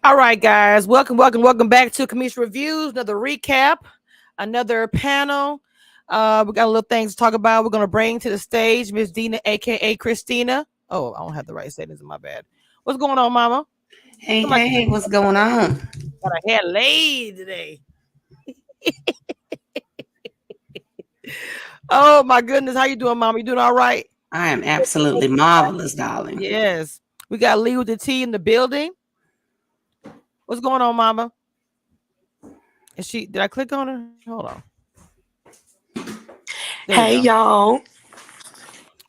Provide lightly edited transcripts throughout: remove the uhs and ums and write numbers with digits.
All right, guys. Welcome back to Commission Reviews. Another recap, another panel. We got a little things to talk about. We're gonna bring to the stage Miss Dina, aka Christina. Oh, I don't have the right settings. My bad. What's going on, Mama? Hey, what's going on? Got a hair laid today. Oh my goodness, how you doing, Mama? You doing all right? I am absolutely marvelous, darling. Yes. We got Lee with the T in the building. What's going on, Mama? Did I click on her? Hold on. Hey, y'all.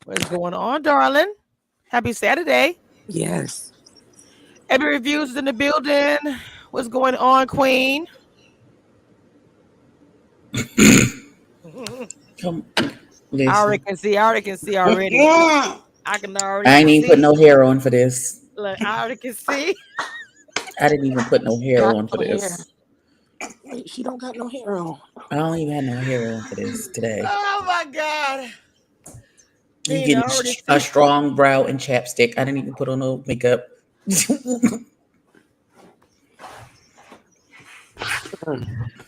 What's going on, darling? Happy Saturday. Yes. Every Reviews is in the building. What's going on, Queen? Come, I already can see already. Yeah. I can already I ain't even see. put no hair on for this. Look, I already can see. I didn't even put no hair Got on for no this. hair. Wait, she don't got no hair on. I don't even have no hair on for this today. Oh my God. You get a strong brow and chapstick. I didn't even put on no makeup.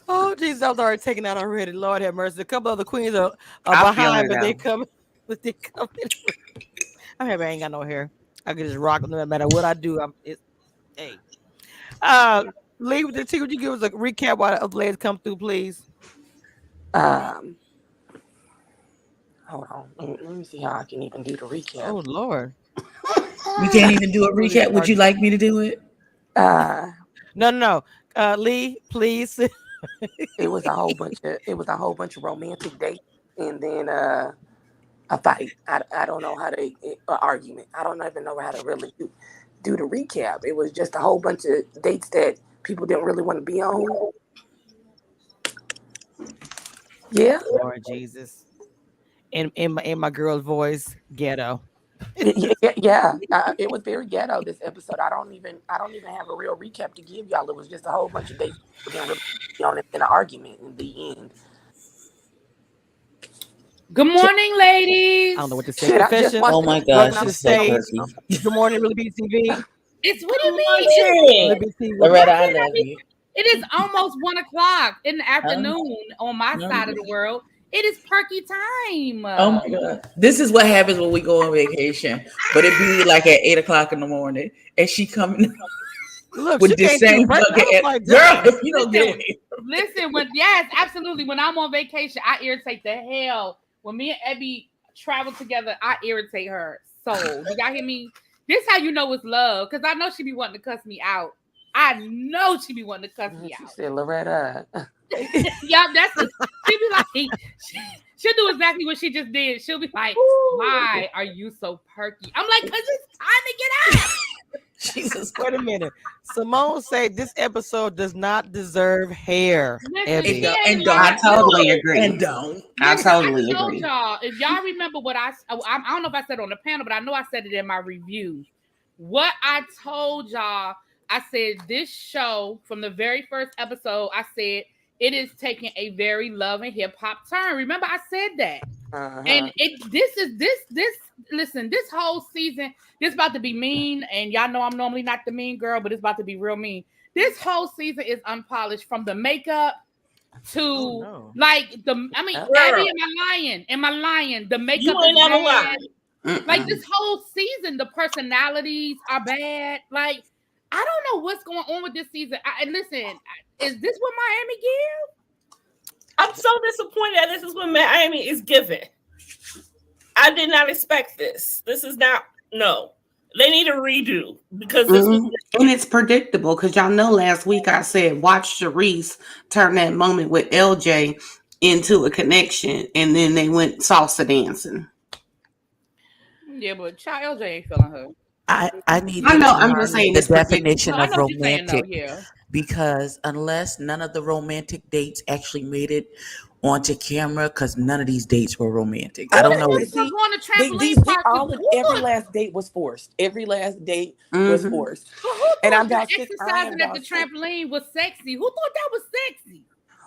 Oh, Jesus, I was already taken out already. Lord have mercy. A couple other queens are behind, but they come. But they come in. I ain't got no hair. I can just rock no matter what I do. Hey. Lee with the T, would you give us a recap while the other ladies come through, please? Hold on. Let me see how I can even do the recap. Oh Lord. You can't even do a recap. Would you like me to do it? No. Lee, please. It was a whole bunch of romantic dates and then a fight. I don't know how to argument. I don't even know how to really do the recap. It was just a whole bunch of dates that people didn't really want to be on. Yeah. Lord Jesus. In my girl's voice, ghetto. Yeah. It was very ghetto this episode. I don't even have a real recap to give y'all. It was just a whole bunch of dates people didn't really be on in an argument in the end. Good morning, ladies. I don't know what to say. Confession. Oh my gosh, she's so quirky. Good morning, Really Beat TV. It's what do you mean? Loretta, I love you. It is almost 1:00 in the afternoon on my side of the world. It is perky time. Oh my God. This is what happens when we go on vacation. But it be like at 8:00 in the morning. And she coming with the same bucket. Girl, if you don't get it. Listen, yes, absolutely. When I'm on vacation, I irritate the hell. When me and Abby travel together, I irritate her. So, you got hear me? This how you know it's love. Because I know she be wanting to cuss me out. She be out. She said, Loretta. Yeah, she be like, she'll do exactly what she just did. She'll be like, why are you so perky? I'm like, because it's time to get out. Jesus, wait a minute. Simone said this episode does not deserve hair. Listen, I totally agree. I totally agree. Y'all, if y'all remember what I don't know if I said it on the panel, but I know I said it in my review. What I told y'all, I said this show from the very first episode, I said it is taking a very love and hip hop turn. Remember, I said that. And listen, this whole season, this about to be mean, and y'all know I'm normally not the mean girl, but it's about to be real mean. This whole season is unpolished from the makeup to Abby, am I lying? The makeup is bad. Like this whole season, the personalities are bad. Like, I don't know what's going on with this season. Listen, is this what Miami give? I'm so disappointed that this is what Miami is giving. I did not expect this. This is not, no. They need a redo because this was... And it's predictable because y'all know last week I said watch Sharice turn that moment with LJ into a connection and then they went salsa dancing. Yeah, but child LJ ain't feeling her. I'm just saying the definition of romantic because unless none of the romantic dates actually made it onto camera, because none of these dates were romantic. I don't know. Every last date was forced. Every last date was forced. And I'm exercising at the trampoline was sexy. Who thought that was sexy?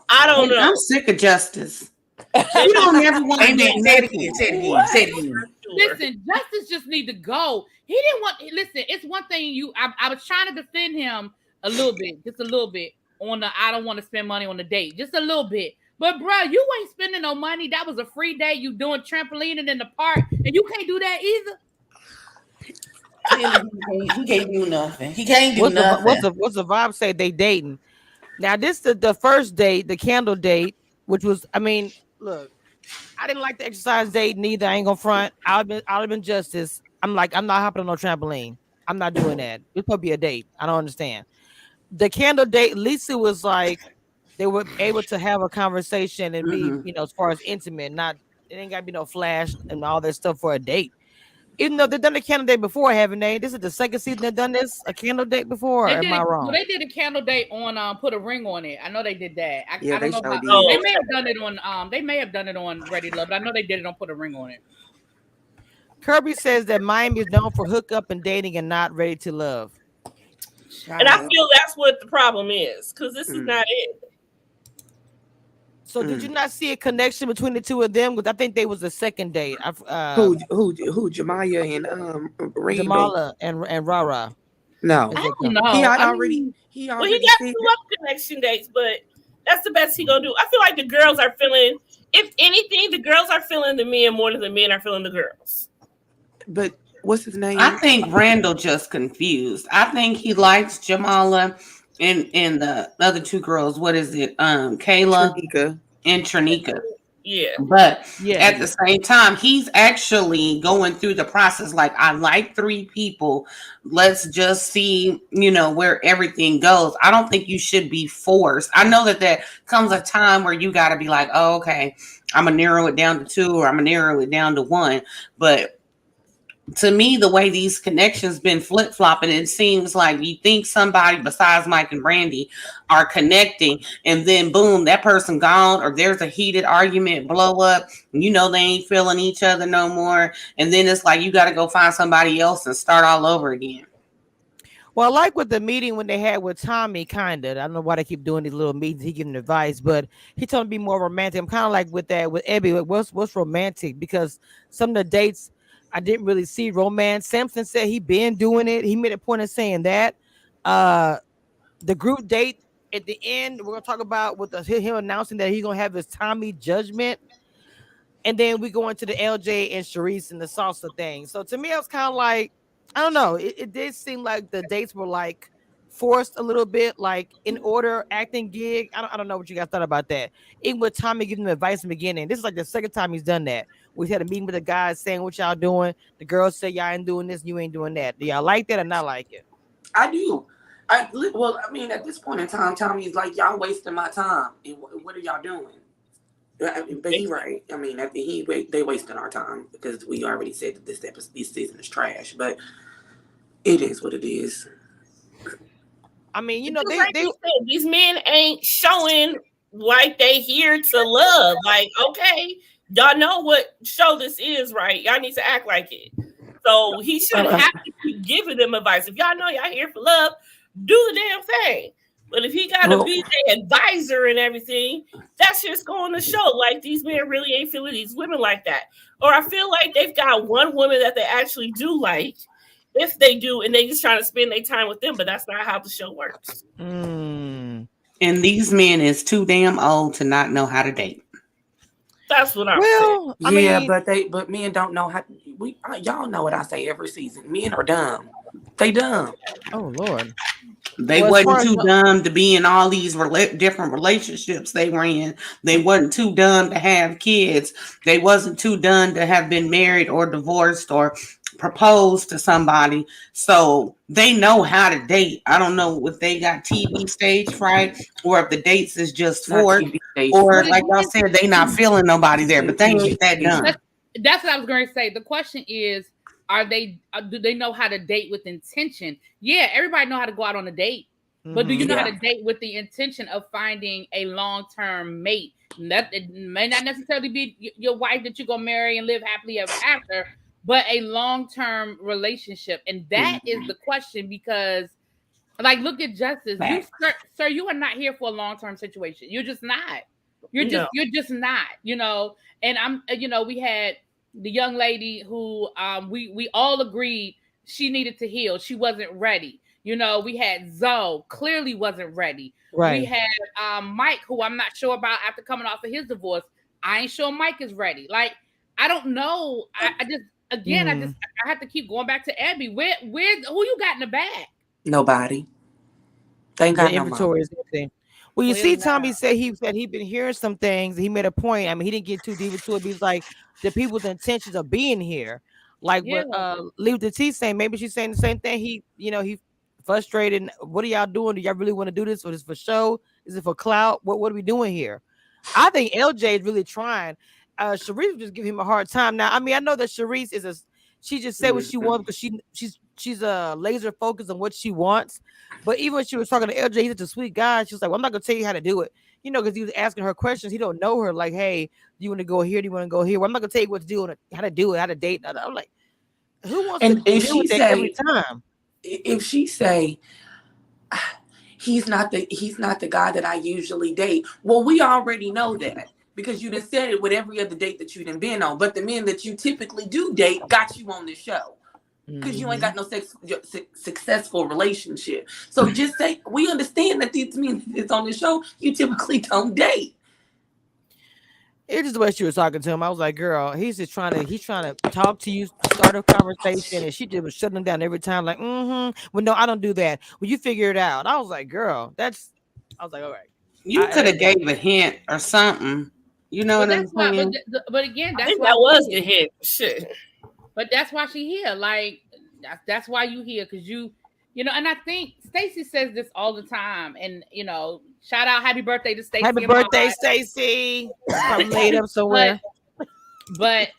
I don't know. I'm sick of Justice. You don't ever want to say it again. Listen, Justice just need to go. He didn't want. Listen, it's one thing. I was trying to defend him a little bit, just a little bit on the I don't want to spend money on the date, just a little bit. But bro, you ain't spending no money. That was a free day. You doing trampolining in the park, and you can't do that either. He can't do nothing. He can't do nothing. What's the vibe say? They dating. Now this the first date, the candle date, which was, I mean, look, I didn't like the exercise date neither. I ain't gonna front. I'll have been justice. I'm like, I'm not hopping on no trampoline. I'm not doing that. It's supposed to be a date. I don't understand. The candle date, at least it was like they were able to have a conversation and be, as far as intimate, not it ain't gotta be no flash and all that stuff for a date. Even though they've done a candle date before, haven't they? This is the second season they've done this, a candle date before. Am I wrong? Well, they did a candle date on Put a Ring on It. I know they did that. I don't know how, did. They may have done it on they may have done it on Ready to Love, but I know they did it on Put a Ring on It. Kirby says that Miami is known for hookup and dating and not Ready to Love. And I feel that's what the problem is, because this is not it. So did you not see a connection between the two of them? Because I think they was the second date. Who Jamaya and Jamala and Rara. No, I don't know. He already got 2 other connection dates, but that's the best he gonna do. I feel like the girls are feeling, if anything, the girls are feeling the men more than the men are feeling the girls. But what's his name? I think Randall just confused. I think he likes Jamala and the other two girls. What is it? Kayla and Trinika. Yeah. But at the same time, he's actually going through the process. Like, I like 3 people. Let's just see, where everything goes. I don't think you should be forced. I know that comes a time where you got to be like, oh, okay, I'm going to narrow it down to 2 or I'm going to narrow it down to 1. But to me, the way these connections been flip-flopping, it seems like you think somebody besides Mike and Brandy are connecting, and then boom, that person gone, or there's a heated argument, blow up, they ain't feeling each other no more, and then it's like you got to go find somebody else and start all over again. Well, like with the meeting when they had with Tommy, kind of. I don't know why they keep doing these little meetings. He giving advice, but he told me to be more romantic. I'm kind of like with that with Ebby. What's romantic? Because some of the dates I didn't really see romance. Samson said he been doing it. He made a point of saying that. The group date at the end, we're gonna talk about with him announcing that he's gonna have his Tommy judgment, and then we go into the LJ and Sharice and the salsa thing. So to me, I was kind of like, I don't know. It did seem like the dates were like forced a little bit, like in order acting gig. I don't know what you guys thought about that. Even with Tommy giving him advice in the beginning, this is like the second time he's done that. We had a meeting with the guys saying what y'all doing. The girls say y'all ain't doing this, and you ain't doing that. Do y'all like that or not like it? I do. At this point in time, Tommy's like, y'all wasting my time. And what are y'all doing? But he's right. I mean, they wasting our time because we already said that this season is trash. But it is what it is. I mean, these men ain't showing like they here to love. Like, okay, y'all know what show this is, right? Y'all need to act like it. So he shouldn't have to keep giving them advice. If y'all know y'all here for love, do the damn thing. But if he got to be their advisor and everything, that's just going to show like these men really ain't feeling these women like that. Or I feel like they've got one woman that they actually do like, if they do, and they just trying to spend their time with them, but that's not how the show works. And these men is too damn old to not know how to date. That's what I'm saying. I mean, but men don't know how. Y'all know what I say every season. Men are dumb. They dumb. Oh Lord. They wasn't too dumb to be in all these different relationships they were in. They wasn't too dumb to have kids. They wasn't too dumb to have been married or divorced or proposed to somebody. So they know how to date. I don't know if they got TV stage fright or if the dates is just for or like y'all said, they not feeling nobody there, but they ain't that dumb. That's what I was going to say. The question is, do they know how to date with intention? Yeah, everybody know how to go out on a date, but do you know how to date with the intention of finding a long-term mate? That it may not necessarily be your wife that you're gonna marry and live happily ever after, but a long-term relationship. And that is the question, because like, look at Justice. Sir, you are not here for a long-term situation. You're just not. You're just not, and we had the young lady who we all agreed she needed to heal. She wasn't ready. You know, we had Zoe, clearly wasn't ready. Right. We had Mike, who I'm not sure about after coming off of his divorce. I ain't sure Mike is ready. Like, I don't know. I just, again, I have to keep going back to Abby. Who you got in the bag? Nobody. They ain't got the inventory is empty. Well, you see, Tommy said he'd been hearing some things. He made a point. I mean, he didn't get too deep into it. But he was like, the people's intentions of being here. Like what Leave the T saying, maybe she's saying the same thing. He frustrated. What are y'all doing? Do y'all really want to do this? Or is this for show? Is it for clout? What are we doing here? I think LJ is really trying. Sharice just give him a hard time. Now, I mean, I know that Sharice she just said what she wants because she's laser focused on what she wants. But even when she was talking to LJ, he's such a sweet guy. She was like, well, I'm not gonna tell you how to do it. You know, because he was asking her questions. He don't know her. Like, hey, do you want to go here? Do you want to go here? Well, I'm not gonna tell you what to do, how to do it, how to date. I'm like, who wants to deal with that every time? If she say he's not the guy that I usually date, well, we already know that because you done said it with every other date that you done been on. But the men that you typically do date got you on the show. Because you ain't got no successful relationship. So just say, we understand that these men that's on the show, you typically don't date. It's just the way she was talking to him. I was like, girl, he's trying to talk to you, start a conversation, and she just was shutting him down every time, like, well, no, I don't do that. Well, you figure it out. I was like, girl, I was like, all right. You could have gave a hint or something. You know what I'm saying? But again, I think that was the hint. Shit. But that's why she here. Like, that's why you here, because you know, and I think Stacy says this all the time. And, you know, shout out, happy birthday to Stacy. Happy birthday, Stacy. I'm laid up somewhere. But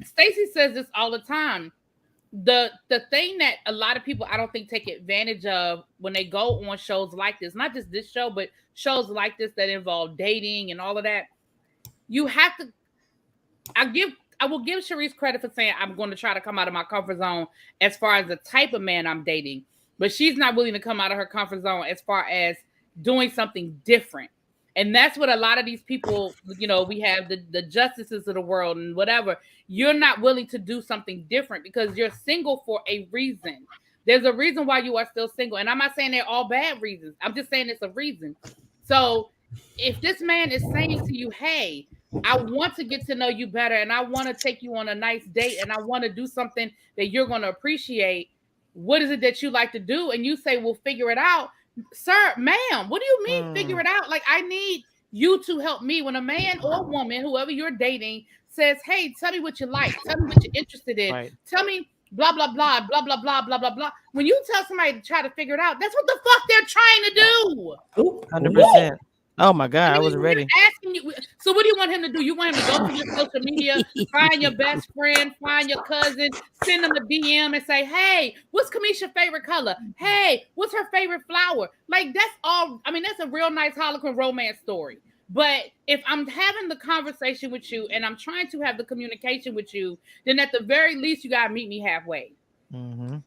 Stacy says this all the time. The thing that a lot of people I don't think take advantage of when they go on shows like this, not just this show, but shows like this that involve dating and all of that, you have to. I will give Sharice credit for saying I'm going to try to come out of my comfort zone as far as the type of man I'm dating, but she's not willing to come out of her comfort zone as far as doing something different. And that's what a lot of these people, you know, we have the justices of the world and whatever. You're not willing to do something different because you're single for a reason. There's a reason why you are still single. And I'm not saying they're all bad reasons. I'm just saying it's a reason. So if this man is saying to you, hey, I want to get to know you better and I want to take you on a nice date and I want to do something that you're going to appreciate. What is it that you like to do? And you say, well, figure it out. Sir, ma'am, what do you mean figure it out? Like, I need you to help me. When a man or woman, whoever you're dating, says, hey, tell me what you like. Tell me what you're interested in. Right. Tell me blah, blah, blah, blah, blah, blah, blah, blah, blah. When you tell somebody to try to figure it out, that's what the fuck they're trying to do. 100%. Oh my God, I wasn't ready. Asking you, so what do you want him to do? You want him to go to your social media, find your best friend, find your cousin, send them a DM and say, hey, what's Kamisha's favorite color? Hey, what's her favorite flower? Like, that's all. I mean, that's a real nice Harlequin romance story. But if I'm having the conversation with you and I'm trying to have the communication with you, then at the very least, you got to meet me halfway. Mm-hmm.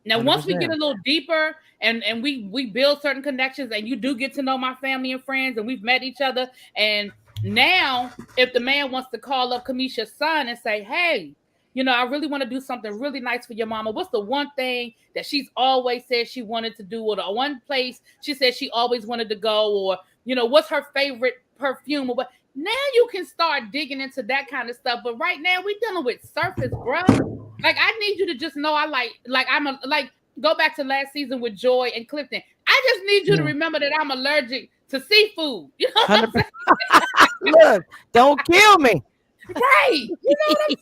Now, 100%. Once we get a little deeper and we build certain connections and you do get to know my family and friends and we've met each other. And now if the man wants to call up Kamisha's son and say, hey, you know, I really want to do something really nice for your mama. What's the one thing that she's always said she wanted to do, or the one place she said she always wanted to go, or, you know, what's her favorite perfume or what? Now you can start digging into that kind of stuff. But right now we dealing with surface, bro. Like, I need you to just know go back to last season with Joy and Clifton. I just need you to remember that I'm allergic to seafood. You know what I'm saying? Look, don't kill me. Right. You know what I'm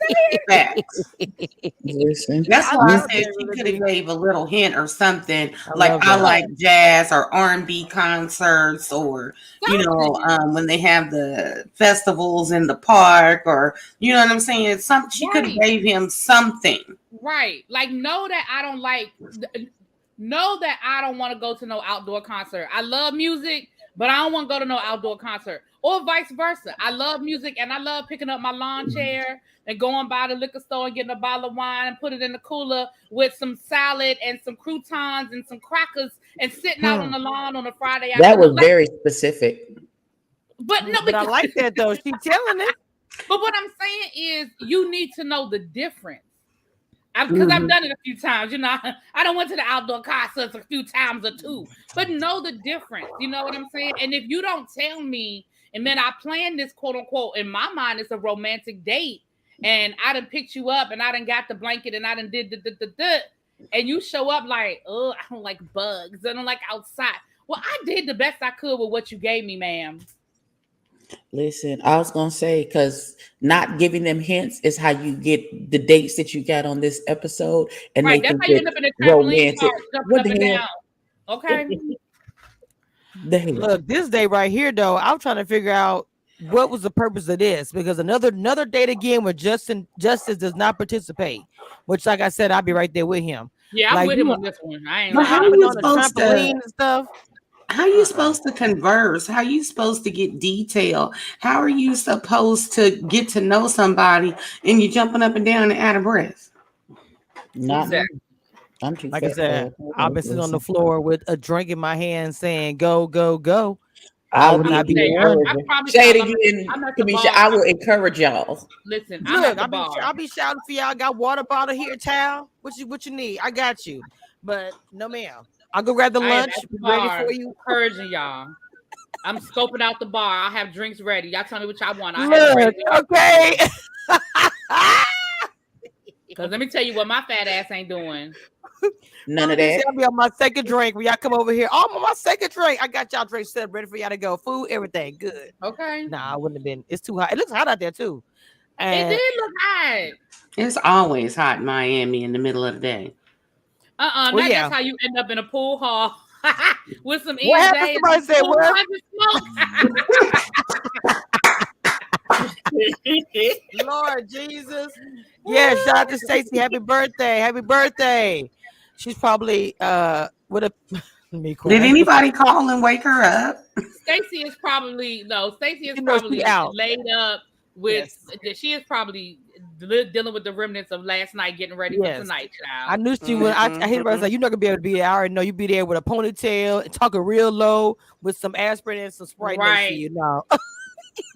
saying? That's why I said she could have gave a little hint or something. I like jazz or R&B concerts, or, you know, when they have the festivals in the park, or, you know what I'm saying? She could have gave him something. Right. Like, know that I don't want to go to no outdoor concert. I love music, but I don't want to go to no outdoor concert. Or vice versa. I love music and I love picking up my lawn chair and going by the liquor store and getting a bottle of wine and put it in the cooler with some salad and some croutons and some crackers and sitting out on the lawn on a Friday afternoon. That was very specific. But I like that though. She's telling it. But what I'm saying is you need to know the difference. Because I've done it a few times, you know. I done went to the outdoor concerts a few times or two, but know the difference. You know what I'm saying? And if you don't tell me, and then I plan this quote unquote, in my mind, it's a romantic date, and I done picked you up, and I done got the blanket, and I done did the, and you show up like, oh, I don't like bugs, I don't like outside. Well, I did the best I could with what you gave me, ma'am. Listen, I was gonna say, because not giving them hints is how you get the dates that you got on this episode, and right, they that's think how you end up in a trampoline park, jumping up and down. Okay. Look, this day right here, though, I'm trying to figure out what was the purpose of this, because another date again where Justice does not participate, which, like I said, I'll be right there with him. Yeah, I'm like, with him on this one. I ain't but how are you on the trampoline and stuff? How are you supposed to converse? How are you supposed to get detail? How are you supposed to get to know somebody and you're jumping up and down and out of breath? Not exactly. I'm too like I said, I've been sitting on the floor with a drink in my hand saying, go, go, go. I would not be say it again, Kamisha. I will encourage y'all. Listen, look, I'll be shouting for y'all. I got water bottle here, towel. What you need? I got you. But no, ma'am. I'll go grab the lunch. Ready for you. Encouraging y'all. I'm scoping out the bar. I have drinks ready. Y'all tell me what y'all want. Look, okay. Because let me tell you what my fat ass ain't doing. None of that. I'll be on my second drink when y'all come over here. Oh, I'm on my second drink. I got y'all drinks set ready for y'all to go. Food, everything good. Okay. Nah, I wouldn't have been. It's too hot. It looks hot out there too. And it did look hot. It's always hot in Miami in the middle of the day. That's how you end up in a pool hall with some what happened? Somebody said what? Lord Jesus. Yeah, shout out to Stacy. Happy birthday. Happy birthday. She's probably with a Did anybody call and wake her up? Stacy is probably out. Laid up with she is probably dealing with the remnants of last night, getting ready for tonight, child. I knew she would. I hit her. I was like, "You're not gonna be able to be there. I already know you be there with a ponytail and talking real low with some aspirin and some Sprite next to you." No.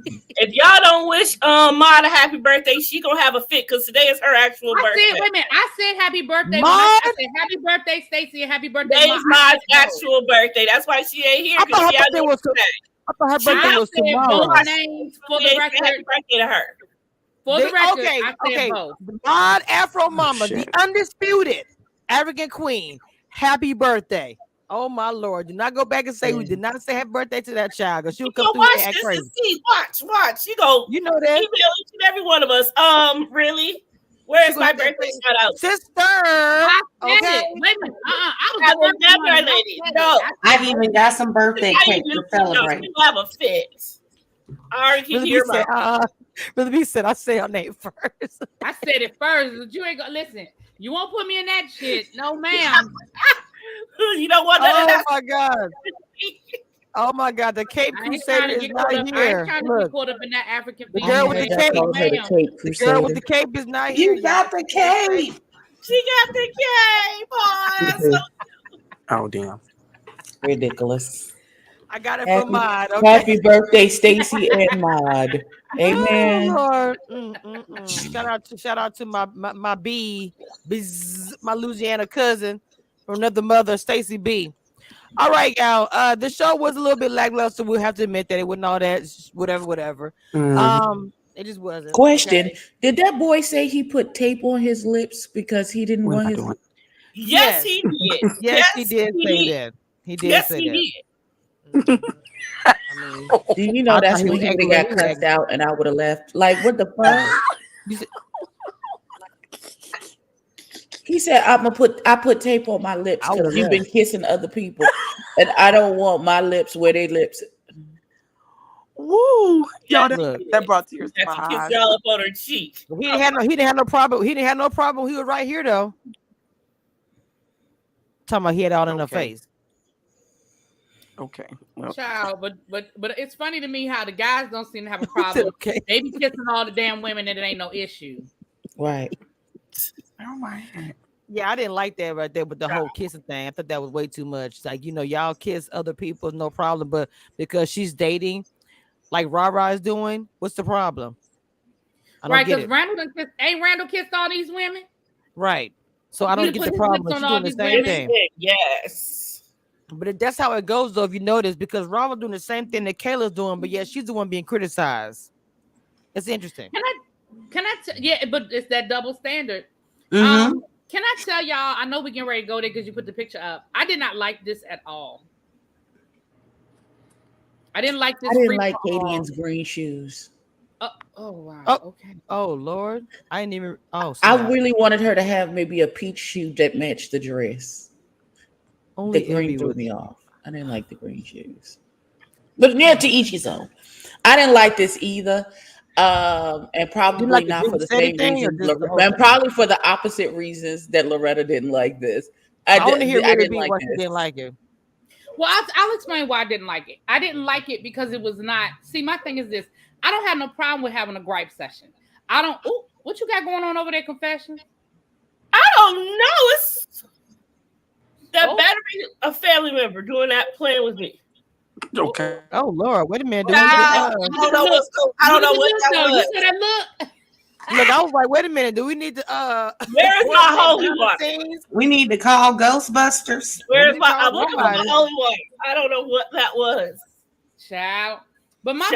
If y'all don't wish Maud a happy birthday, she gonna have a fit because today is her actual birthday. Wait a minute, I said happy birthday. I said happy birthday, Stacy, and happy birthday. Today's Maud's actual birthday. That's why she ain't here. I thought her birthday was today. I thought her birthday was tomorrow. Both names for the record. Happy birthday to her. For the record, I said both. Maud Afro Mama, the undisputed African queen. Happy birthday. Oh my Lord. Do not go back and say we did not say happy birthday to that child, because she'll come through and act crazy. Watch. You know that. Email each and every one of us. Really? Where's my birthday shout out? Sister. I said it. Wait a minute. I was never lady. No. I've even got some birthday cake to celebrate. You have a fit. I already can hear about Brother B said I say her name first. I said it first, but you ain't gonna listen. You won't put me in that shit. No, ma'am. You don't want none of that. Oh my God. Oh my God, the Cape Crusader is not here. I ain't trying to get caught up in that African. The girl with the cape, the girl with the cape is not here. You got the cape. She got the cape, boy. Oh damn. Ridiculous. I got it from Maud. Okay. Happy birthday, Stacy and Maud. Amen. Oh, Lord. Shout out to my Louisiana cousin from another mother, Stacy B. All right, y'all. The show was a little bit lackluster. We'll have to admit that it wasn't all that whatever. It just wasn't. Question: did that boy say he put tape on his lips because he didn't want his? Yes, he did. Yes, he did say that. He did say that. I mean, do you know that's when he got cussed out and I would have left? Like, what the fuck? He said, I put tape on my lips because you've been kissing other people, and I don't want my lips where they lips. Woo! Y'all, that brought tears to my eyes. Kiss y'all up on her cheek. He didn't have no problem. He didn't have no problem. He was right here though. Talking about he had all in her face. Okay. Well. Child, but it's funny to me how the guys don't seem to have a problem. They be kissing all the damn women and it ain't no issue. Right. Oh my. Yeah, I didn't like that right there with the whole kissing thing. I thought that was way too much. It's like, y'all kiss other people, no problem. But because she's dating, like Rara is doing, what's the problem? Right, because Randall kissed all these women? Right. So I don't get the problem. She's doing the same thing. Yes. But that's how it goes, though, if you notice, because Rama's doing the same thing that Kayla's doing, but yet she's the one being criticized. It's interesting. Yeah, but it's that double standard. Mm-hmm. Can I tell y'all? I know we getting ready to go there because you put the picture up. I did not like this at all. I didn't like this. I didn't like Kadian's green shoes. Oh wow. Oh, okay. Oh Lord, I didn't even. Oh, I really wanted her to have maybe a peach shoe that matched the dress. Only the green threw me off. I didn't like the green shoes, but yeah, to each his own. I didn't like this either, and probably like not for the same reason. And probably for the opposite reasons that Loretta didn't like this. I want to hear why she didn't like it. Well, I'll explain why I didn't like it. I didn't like it because it was not. See, my thing is this. I don't have no problem with having a gripe session. I don't. Ooh, what you got going on over there, Confession? I don't know. It's that better be a family member doing that, playing with me. Okay. Oh Lord, wait a minute. I don't know what that was. You said I look. Look, I was like, wait a minute. Do we need to Where's my holy one? We need to call Ghostbusters. Where's my holy one? I don't know what that was. Child. But my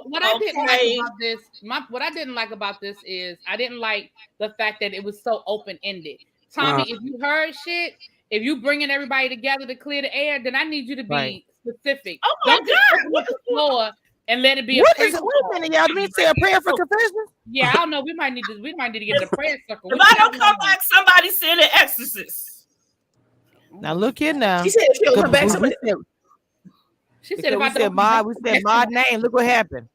what I didn't like about this is I didn't like the fact that it was so open-ended. Tommy, if you heard shit, if you bringing everybody together to clear the air, then I need you to be specific. Oh my God! What the floor and let it be wait a minute, y'all. Do we say a prayer for confession? Yeah, I don't know. We might need to get in the prayer circle. If I don't come back, somebody send an exorcist. Now look here now. She said if she'll come back, somebody She said if we said my name. Look what happened.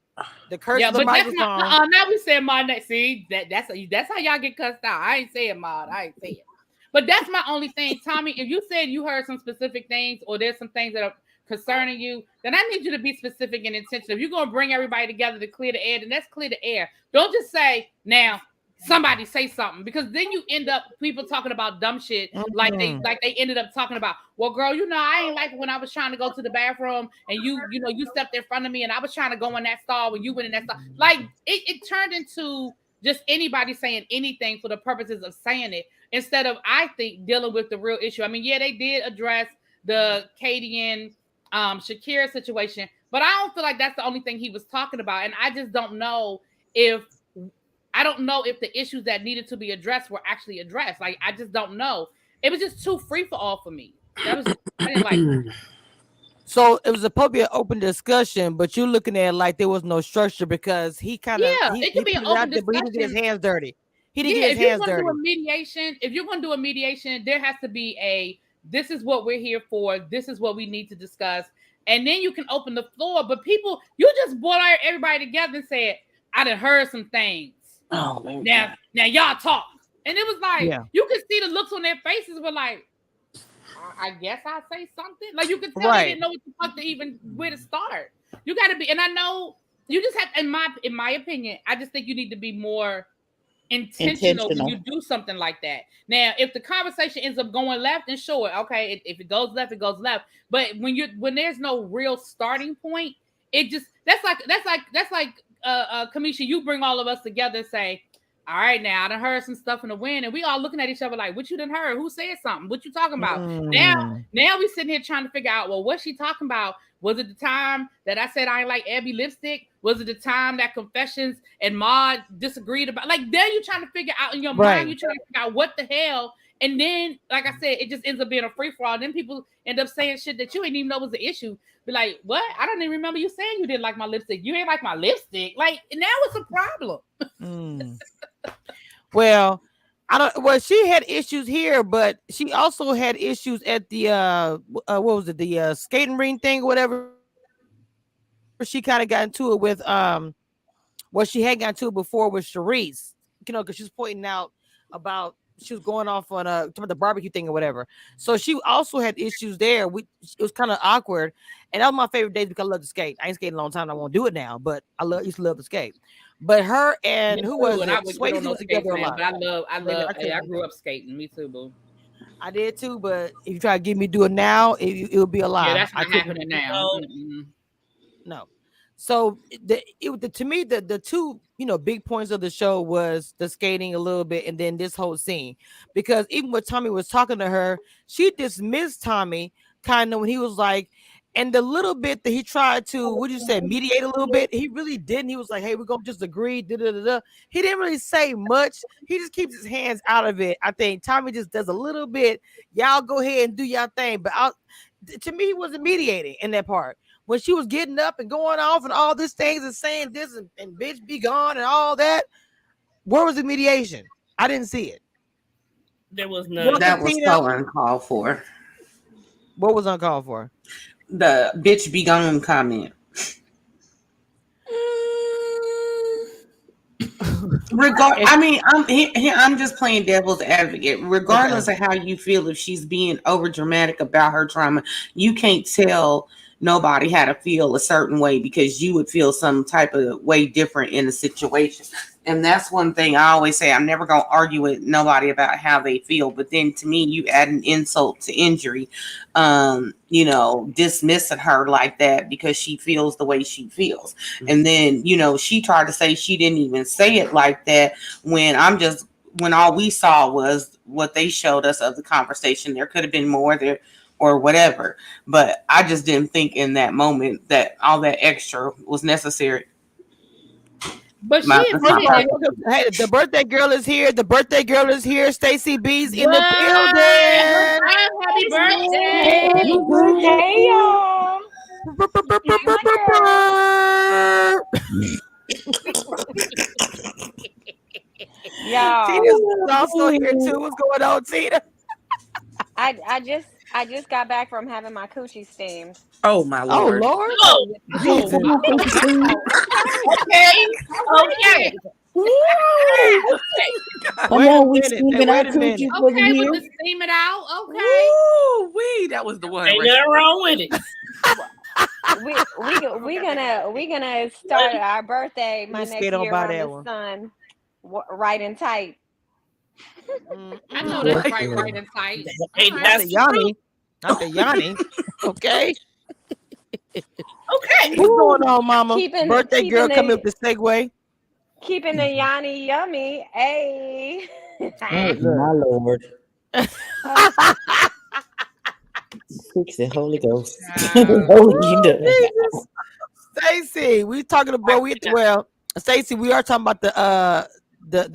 The curse of the microphone. Now we said my name. See, that's how y'all get cussed out. I ain't saying mod. I ain't saying. But that's my only thing, Tommy. If you said you heard some specific things or there's some things that are concerning you, then I need you to be specific and intentional. If you're gonna bring everybody together to clear the air, then let's clear the air. Don't just say now somebody say something, because then you end up people talking about dumb shit like they ended up talking about, well, girl, I ain't like when I was trying to go to the bathroom and you stepped in front of me and I was trying to go in that stall when you went in that stall. Like it turned into just anybody saying anything for the purposes of saying it instead of, I think, dealing with the real issue. I mean, yeah, they did address the Kadian Shakira situation, but I don't feel like that's the only thing he was talking about. And I just don't know if the issues that needed to be addressed were actually addressed. Like, I just don't know. It was just too free for all for me. I didn't like it. So it was supposed to be an open discussion, but you're looking at it like there was no structure because he kind of it could be an open discussion. But he didn't get his hands dirty. He didn't get his hands dirty. If you're going to do a mediation, there has to be this is what we're here for. This is what we need to discuss. And then you can open the floor. But you just brought everybody together and said, I done heard some things. Oh, now y'all talk. And it was like, you could see the looks on their faces were like, I guess I'll say something. Like, you could tell they didn't know what the fuck where to start. You got to be, and I know you just have, in my opinion, I just think you need to be more intentional when you do something like that. Now, if the conversation ends up going left, then sure, okay, if it goes left, it goes left. But when there's no real starting point, it just that's like Kamisha, you bring all of us together and say, all right, now I done heard some stuff in the wind, and we all looking at each other like, what you done heard? Who said something? What you talking about? Now we sitting here trying to figure out, well, what's she talking about? Was it the time that I said I ain't like Abby lipstick? Was it the time that Confessions and Maud disagreed about? Like, then you're trying to figure out in your mind, you're trying to figure out what the hell. And then, like I said, it just ends up being a free-for-all. Then people end up saying shit that you ain't even know was the issue. Be like, what? I don't even remember you saying you didn't like my lipstick. You ain't like my lipstick. Like, now it's a problem. Well, she had issues here, but she also had issues at the what was it, the skating ring thing or whatever. She kind of got into it with she had gotten into it before with Sharice, because she was pointing out about she was going off on the barbecue thing or whatever. So she also had issues there. It was kind of awkward, and that was my favorite days because I love to skate. I ain't skated a long time. I won't do it now, but used to love to skate. But her and who was it? Swayze was together a lot. I grew up skating. Me too, boo. I did too, but if you try to get me to do it now, it would be a lie. Yeah, that's not happening now. No. So to me, the two big points of the show was the skating a little bit, and then this whole scene, because even when Tommy was talking to her, she dismissed Tommy kind of when he was like, and the little bit that he tried to, what you say, mediate a little bit, he really didn't. He was like, hey, we're gonna just agree. Da, da, da, da. He didn't really say much. He just keeps his hands out of it. I think Tommy just does a little bit. Y'all go ahead and do your thing, but to me, he wasn't mediating in that part. When she was getting up and going off and all these things and saying this and bitch be gone and all that, where was the mediation? I didn't see it. There was none. That was so uncalled for. What was uncalled for? The bitch be gone comment. I'm just playing devil's advocate. Regardless of how you feel, if she's being over dramatic about her trauma, you can't tell nobody how to feel a certain way because you would feel some type of way different in the situation. And that's one thing I always say. I'm never going to argue with nobody about how they feel. But then to me, you add an insult to injury, dismissing her like that because she feels the way she feels. Mm-hmm. And then, she tried to say she didn't even say it like that when all we saw was what they showed us of the conversation. There could have been more there or whatever. But I just didn't think in that moment that all that extra was necessary. But hey, the birthday girl is here. The birthday girl is here. Stacy B's in the building. Happy birthday! Happy birthday, y'all! Y'all, Tina's also here too. What's going on, Tina? I just got back from having my coochie steamed. Oh my Lord! Oh Lord! Okay. Come on, we steaming our coochies for the year. We'll steam it out. Okay. Ooh, that was the one. Ain't nothing wrong with it. we gonna start our birthday my next year on the sun, right and tight. I know that's right and tight. Hey, that's Yanni. Not the Yanni. Okay. Okay. What's going on, Mama? Birthday girl coming up the segue. Keeping the Yanni yummy. Hey. Oh, my Lord. Fix it, Holy Ghost. Stacy, we talking about Stacy, we are talking about the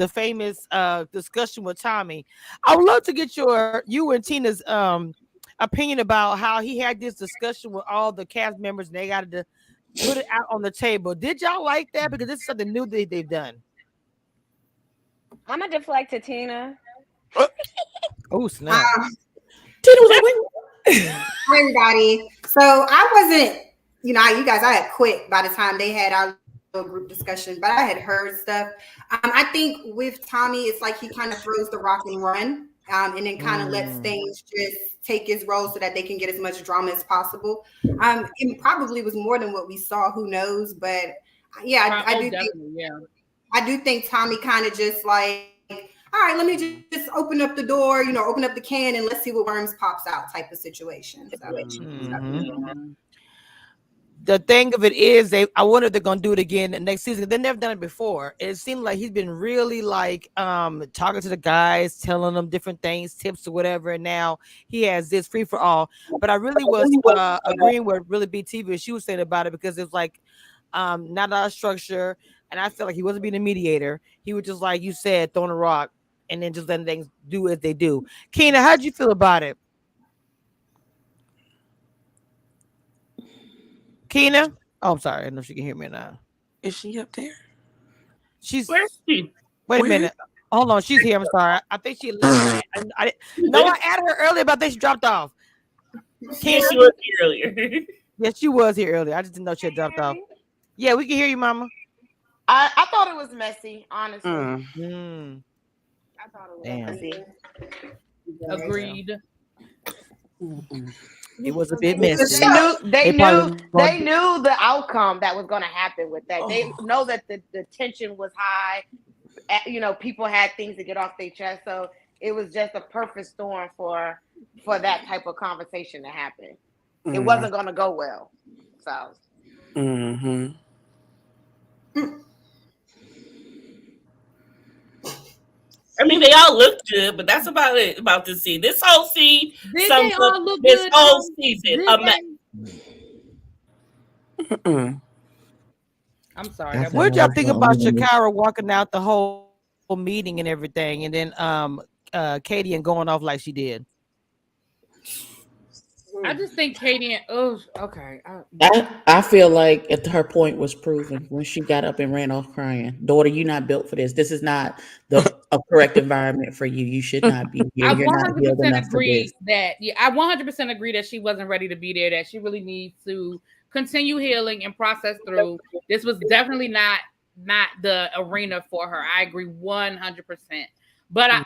famous discussion with Tommy. I would love to get you and Tina's opinion about how he had this discussion with all the cast members and they got to put it out on the table. Did y'all like that? Because it's something new that they've done. I'm gonna deflect to Tina. Oh snap! Tina was like, "Wait." Hi, everybody. So I wasn't, you guys, I had quit by the time they had our little group discussion, but I had heard stuff. I think with Tommy, it's like he kind of throws the rock and run, and then kind of lets things just take his role so that they can get as much drama as possible. It probably was more than what we saw. Who knows? But yeah, I do think Tommy kind of just like, all right, let me just open up the door, open up the can and let's see what worms pops out type of situation. So. The thing of it is, I wonder if they're gonna do it again next season. They've never done it before. It seemed like he's been really like talking to the guys, telling them different things, tips or whatever. And now he has this free for all. But I really was agreeing with really BTV she was saying about it because it's like not a lot of structure, and I feel like he wasn't being a mediator. He was just like you said, throwing a rock and then just letting things do as they do. Keena, how'd you feel about it? Keena? Oh, I'm sorry. I don't know if she can hear me now. Is she up there? Where's she? Wait a minute. Hold on. She's here. I'm sorry. I think she left. I added her earlier, but I think she dropped off. Yes, she was here earlier. Yes, she was here earlier. I just didn't know she had dropped off. Yeah, we can hear you, Mama. I thought it was messy, honestly. I thought it was messy. Agreed. It was a bit messy. They knew the outcome that was going to happen with that. They know that the tension was high. People had things to get off their chest, so it was just a perfect storm for that type of conversation to happen. It wasn't going to go well. So. I mean, they all looked good, but that's about it about this scene. This whole scene, they all look this good, whole season. I'm sorry. What did y'all think about Shakira walking out the whole meeting and everything, and then Katie and going off like she did? I just think Katie and okay. I feel like her point was proven when she got up and ran off crying. Daughter, you're not built for this. This is not a correct environment for you. You should not be here. I You're not healed enough for this. I 100% agree that she wasn't ready to be there. That she really needs to continue healing and process through. This was definitely not the arena for her. I agree 100%. But I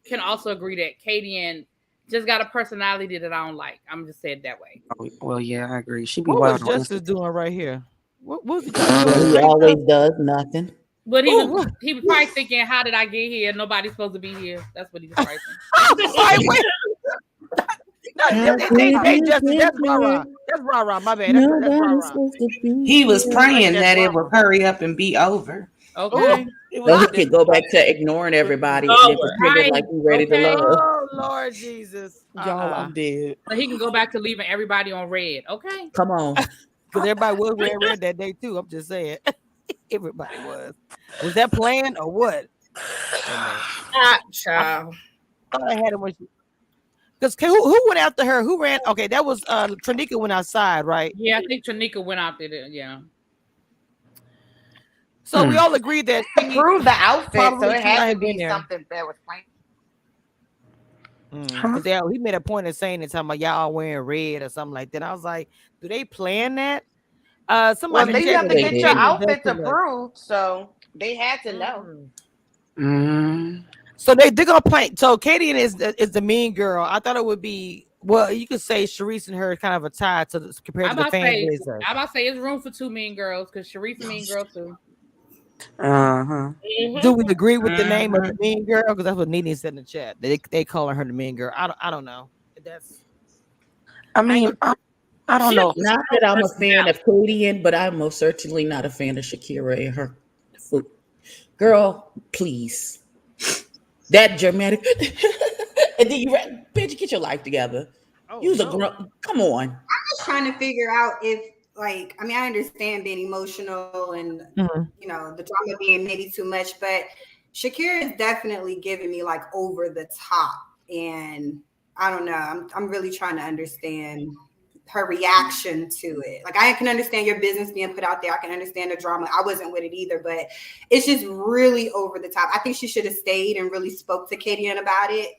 can agree that Katie and just got a personality that I don't like. I'm just saying it that way. Well, yeah, I agree. She be what wild. Was Justice doing right here? What was he doing? He always does nothing. But he was probably thinking, "How did I get here? Nobody's supposed to be here." That's what he was probably thinking. That's Rara. That's Rara. My bad. That's Rara. He was praying that it would hurry up and be over. Okay. So he could go back to ignoring everybody and pretend like he's ready to love. Oh Lord Jesus, y'all, I'm dead. So he can go back to leaving everybody on red. Okay. Come on. Because everybody was wearing red that day too. I'm just saying. Everybody was. Was that planned or what? Child. I thought I had it when she. Because who went after her? Who ran? Okay, that was Tranika went outside, right? Yeah, I think Tranika went out there. Yeah. So we all agreed that she proved the outfit, so it had to be something that was planned. He made a point of saying it, talking about y'all wearing red or something like that. I was like, do they plan that? Somebody they have to get your outfits approved, so they had to know. So they're gonna plan. So Katie is the mean girl. I thought it would be. Well, you could say Sharice and her kind of a tie compared to the fan base. I'm about to say it's room for two mean girls because Sharice a mean girl too. Do we agree with the name of the mean girl? Because that's what Nene said in the chat. They calling her the mean girl. I don't know. I don't know. Not that I'm a fan of Katie, but I'm most certainly not a fan of Shakira and her food. Girl, please. That dramatic. And then bitch, get your life together. Use a girl. Come on. I'm just trying to figure out if, I understand being emotional and the drama being maybe too much, but Shakira is definitely giving me over the top, and I don't know. I'm really trying to understand her reaction to it. I can understand your business being put out there. I can understand the drama. I wasn't with it either, but it's just really over the top. I think she should have stayed and really spoke to Katie about it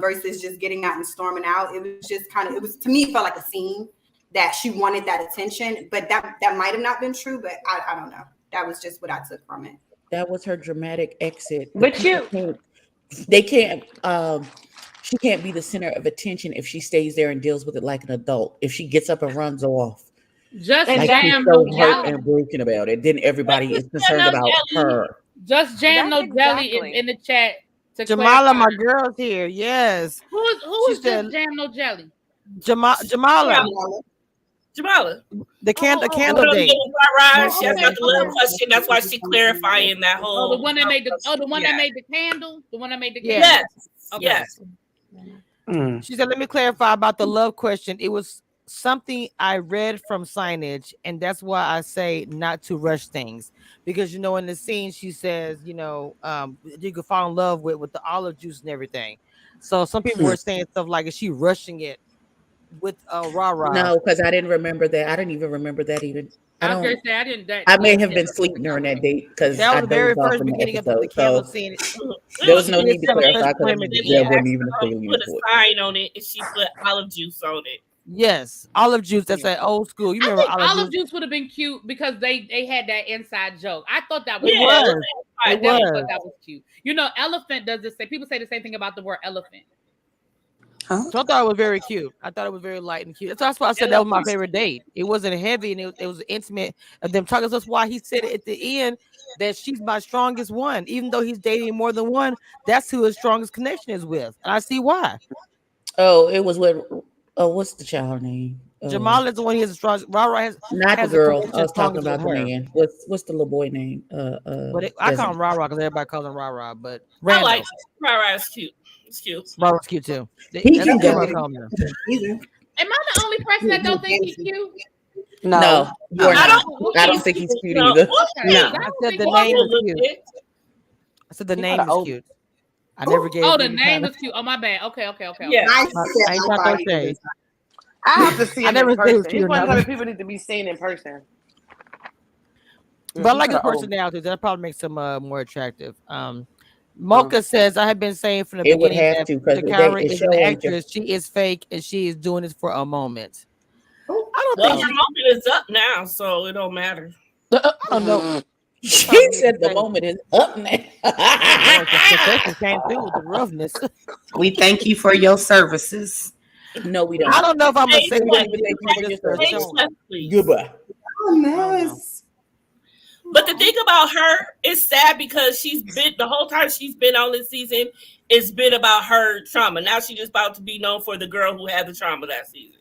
versus just getting out and storming out. It was just to me, it felt like a scene that she wanted that attention, but that might have not been true, but I don't know. That was just what I took from it. That was her dramatic exit. But they can't, she can't be the center of attention if she stays there and deals with it like an adult. If she gets up and runs off, just she's so hurt and broken about it, then everybody is concerned about her. Just jam no jelly in the chat. Jamala, my girl's here. Yes. Who is just jam no jelly? Jamala. The candle date. She has got the love question. That's why she's clarifying that whole. The one that made the candle. The one that made the candle. Yes. Okay. Yes. She said, "Let me clarify about the love question. It was something I read from signage, and that's why I say not to rush things. Because in the scene she says, you could fall in love with the olive juice and everything. So some people were saying stuff like, is she rushing it with rah-rah? No, because I didn't remember that. I didn't even remember that even. I may have been sleeping during that date because that was the very first beginning of the candle scene. There was no need to clarify because there wasn't even a feeling. She put a sign on it and she put olive juice on it. Yes, olive juice. That's that old school. You remember olive juice would have been cute because they had that inside joke. I thought that was it was. That was cute. Elephant does this. People say the same thing about the word elephant. So I thought it was very cute. I thought it was very light and cute. That's why I said that was my favorite date. It wasn't heavy and it was intimate of them talking. That's why he said at the end that she's my strongest one. Even though he's dating more than one, that's who his strongest connection is with. And I see why. Oh, it was with what's the child name? Jamal is the one he has a strong. Rara has not has the girl. a I was talking about the her. man. What's the little boy name? But I call him Rara because everybody calls him Rara. But I like Rara's cute. It's cute. Rara's cute too. He can go. Am I the only person that don't think he's cute? No, you're not. I don't think he's cute either. No, I said the name is cute. I said the name is cute. I never gave. Oh, the name is cute. Oh, my bad. Okay. Yeah, I ain't talking shade. I have to see him in person. He's one of enough. the people need to be seen in person. But I like his personality. That probably makes him more attractive. Mocha says, I have been saying from the beginning that Shakira is an actress. She is fake and she is doing this for a moment. I don't think her moment is up now, so it don't matter. I don't know. She said the moment is up now. Came through with the roughness. We thank you for your services. No, we don't. I don't know if I'm gonna say goodbye. Oh, mess. But the thing about her is sad because she's been the whole time she's been on this season. It's been about her trauma. Now she's just about to be known for the girl who had the trauma that season.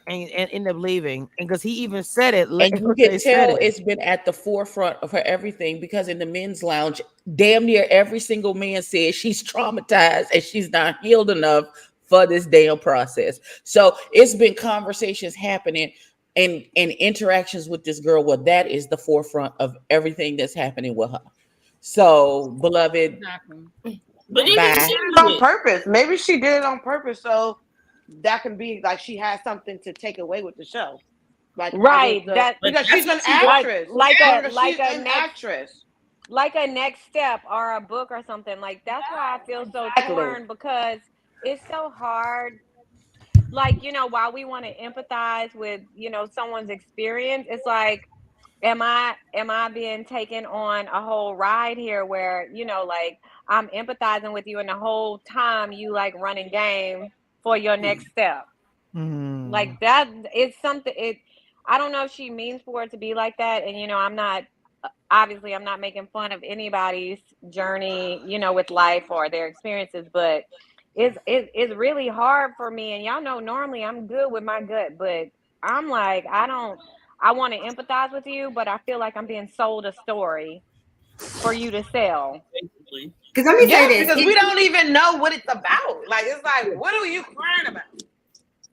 And end up leaving, and because he even said it, and you can tell it's been at the forefront of her everything because in the men's lounge, damn near every single man says she's traumatized and she's not healed enough for this damn process. So it's been conversations happening and interactions with this girl where that is the forefront of everything that's happening with her. So, beloved, but even she did it on purpose. Maybe she did it on purpose, so that can be like she has something to take away with the show, like because she's an actress, like an actress, like a next step or a book or something. Like that's why I feel so torn because it's so hard. Like while we want to empathize with someone's experience, it's like, am I being taken on a whole ride here where like I'm empathizing with you and the whole time you like running game for your next step. Like that it's something I don't know if she means for it to be like that. And I'm not making fun of anybody's journey, with life or their experiences, but it's really hard for me. And y'all know normally I'm good with my gut, but I'm like, I want to empathize with you, but I feel like I'm being sold a story for you to sell. Because let me say this, because we don't even know what it's about. Like it's like, what are you crying about?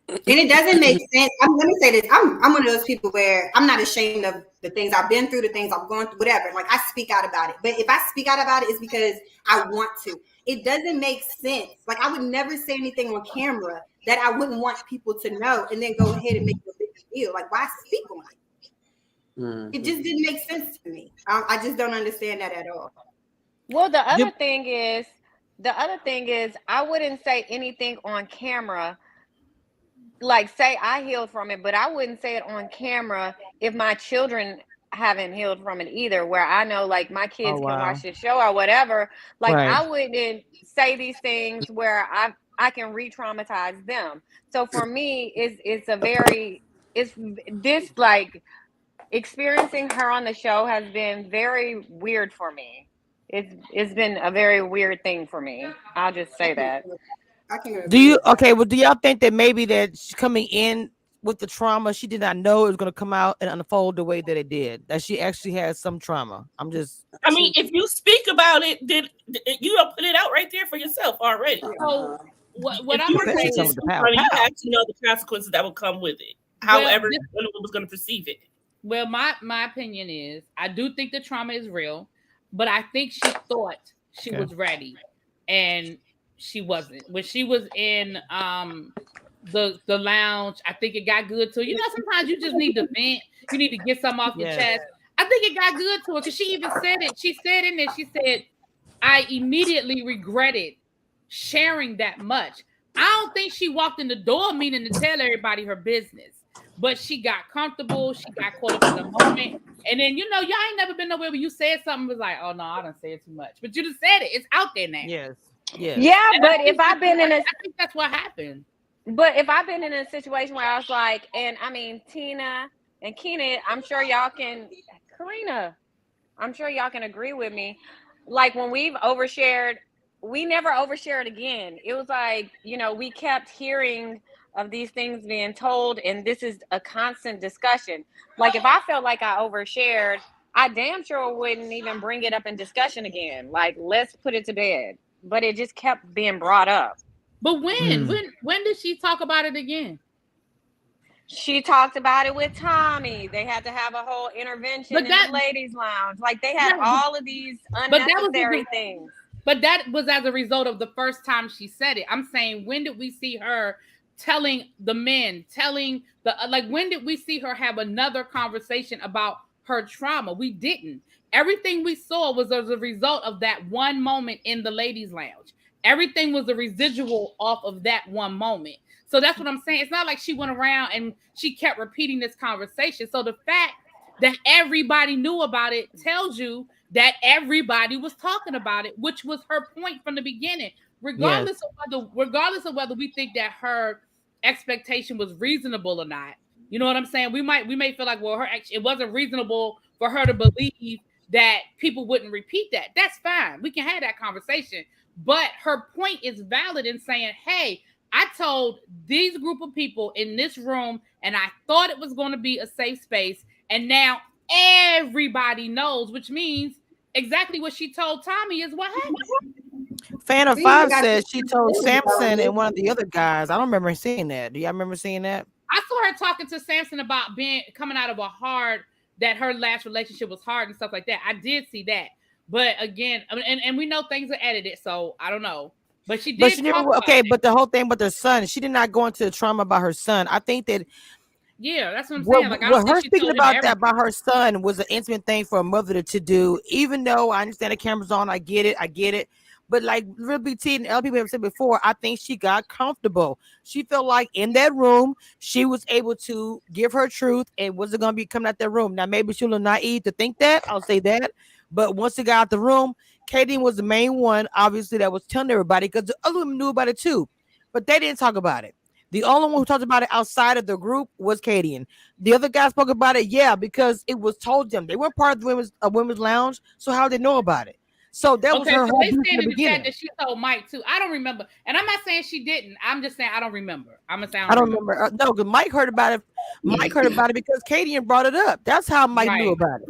And it doesn't make sense. Let me say this. I'm one of those people where I'm not ashamed of the things I've been through, the things I've gone through, whatever. Like I speak out about it. But if I speak out about it, it's because I want to. It doesn't make sense. Like I would never say anything on camera that I wouldn't want people to know and then go ahead and make a big deal. Like why speak on it? It just didn't make sense to me. I just don't understand that at all. Well, the other thing is, I wouldn't say anything on camera. Like, say I healed from it, but I wouldn't say it on camera if my children haven't healed from it either. Where I know, like, my kids can watch the show or whatever. Like, I wouldn't say these things where I can re-traumatize them. So for me, it's like experiencing her on the show has been very weird for me. It's been a very weird thing for me. I'll just say that. Do y'all think that maybe that she's coming in with the trauma, she did not know it was going to come out and unfold the way that it did, that she actually has some trauma? I mean, if you speak about it, then you don't put it out right there for yourself already. So what I'm saying is, you have to know the consequences that will come with it. However, anyone was going to perceive it. Well, my opinion is, I do think the trauma is real, but I think she thought she was ready, and she wasn't. When she was in the lounge, I think it got good to her. Sometimes you just need to vent. You need to get something off your chest. I think it got good to her because she even said it. She said in there, she said, I immediately regretted sharing that much. I don't think she walked in the door meaning to tell everybody her business. But she got comfortable. She got caught up in the moment. And then, y'all ain't never been nowhere where you said something was like, oh, no, I done said too much. But you just said it. It's out there now. Yes. Yeah, but if I've been in I think that's what happened. But if I've been in a situation where I was like, and I mean, Tina and Keena, I'm sure y'all can, Karina, I'm sure y'all can agree with me. Like when we've overshared we never overshared again. It was like, you know, we kept hearing of these things being told, and this is a constant discussion. Like, if I felt like I overshared, I damn sure wouldn't even bring it up in discussion again. Like, let's put it to bed. But it just kept being brought up. But when did she talk about it again? She talked about it with Tommy. They had to have a whole intervention in the ladies' lounge. Like, they had all of these unnecessary things. But that was as a result of the first time she said it. I'm saying, when did we see her telling the men, when did we see her have another conversation about her trauma? We didn't. Everything we saw was as a result of that one moment in the ladies' lounge. Everything was a residual off of that one moment. So that's what I'm saying. It's not like she went around and she kept repeating this conversation. So the fact that everybody knew about it tells you that everybody was talking about it, which was her point from the beginning. Regardless of whether we think that her expectation was reasonable or not. You know what I'm saying? We may feel like, well, it wasn't reasonable for her to believe that people wouldn't repeat that. That's fine. We can have that conversation. But her point is valid in saying, hey, I told these group of people in this room, and I thought it was going to be a safe space, and now everybody knows, which means exactly what she told Tommy is what happened. Fan of Five says she told Samson and one of the other guys. I don't remember seeing that. Do y'all remember seeing that? I saw her talking to Samson about coming out of that her last relationship was hard and stuff like that. I did see that. But again, and we know things are edited, so I don't know. But she did. But she never. Okay, but the whole thing with her son, she did not go into the trauma about her son. I think that. Yeah, that's what I'm saying. Like, her speaking about that about her son was an intimate thing for a mother to do. Even though I understand the camera's on, I get it. But like Real BT and other people have said before, I think she got comfortable. She felt like in that room, she was able to give her truth and wasn't going to be coming out that room. Now, maybe she was naive to think that. I'll say that. But once she got out the room, Katie was the main one, obviously, that was telling everybody, because the other women knew about it too. But they didn't talk about it. The only one who talked about it outside of the group was Katie. And the other guys spoke about it, because it was told them. They weren't part of the women's lounge, so how did they know about it? So that was her whole they said in the chat that she told Mike too. I don't remember, and I'm not saying she didn't. I'm just saying I don't remember. I'm gonna say I don't remember. No, because Mike heard about it. Mike heard about it because Katie brought it up. That's how Mike knew about it.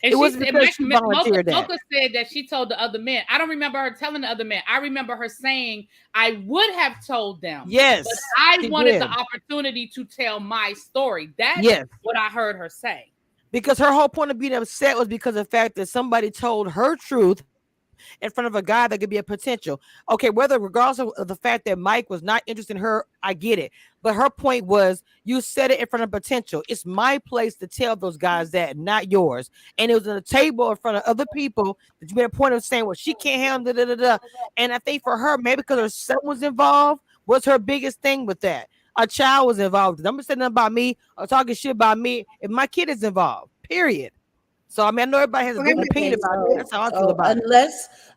And it wasn't because she volunteered that. Mocha said that she told the other men. I don't remember her telling the other men. I remember her saying, "I would have told them. Yes, but I wanted the opportunity to tell my story." That's what I heard her say. Because her whole point of being upset was because of the fact that somebody told her truth in front of a guy that could be a potential. Okay, regardless of the fact that Mike was not interested in her, I get it. But her point was, you said it in front of potential. It's my place to tell those guys that, not yours. And it was on a table in front of other people that you made a point of saying, well, she can't handle . And I think for her, maybe because her son was involved, was her biggest thing with that. A child was involved. I'm saying nothing about me or talking shit about me if my kid is involved, period. So I know everybody has a different opinion about it. That's how I feel about it.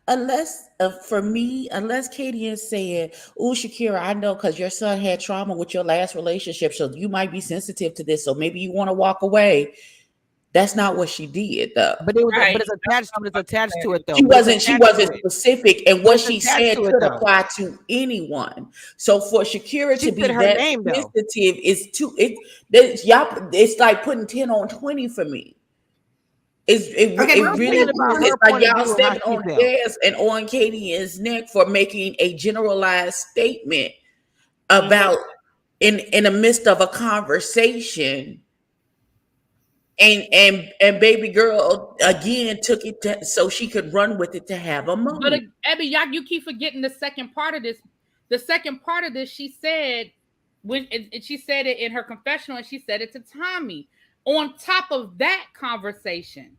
Unless Katie is saying, "Oh, Shakira, I know because your son had trauma with your last relationship, so you might be sensitive to this, so maybe you want to walk away." That's not what she did, though. But it's attached to it, though. She wasn't specific, and what she said could apply to anyone. So for Shakira to be that sensitive is it's like putting 10 on 20 for me. It really is like y'all stepping on gas and on Katie's neck for making a generalized statement about in the midst of a conversation. And baby girl again took it so she could run with it to have a moment. But Abby, you keep forgetting the second part of this. The second part of this, she said she said it in her confessional, and she said it to Tommy. On top of that conversation,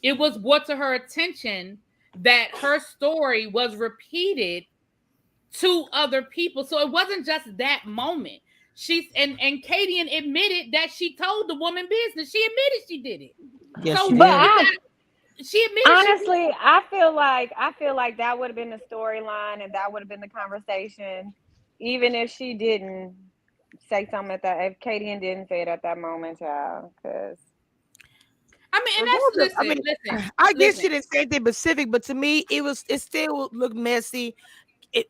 it was brought to her attention that her story was repeated to other people. So it wasn't just that moment. And Katie admitted that she told the woman business. She admitted she did it. Yes, so, she admitted. Honestly, I feel like that would have been the storyline, and that would have been the conversation, even if she didn't say something if Katie didn't say it at that moment, child. Because I mean, and that's listen. I guess she didn't say anything specific, but to me, it still looked messy.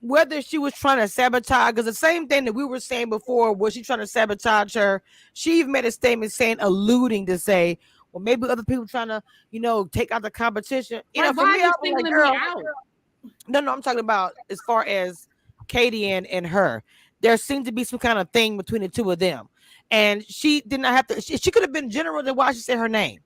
Whether she was trying to sabotage, because the same thing that we were saying before, was she trying to sabotage her? She even made a statement alluding to say, well, maybe other people trying to, take out the competition. For me, I'm like, girl, no, I'm talking about as far as Katie and her. There seemed to be some kind of thing between the two of them, and she did not have to. She could have been general to why she said her name.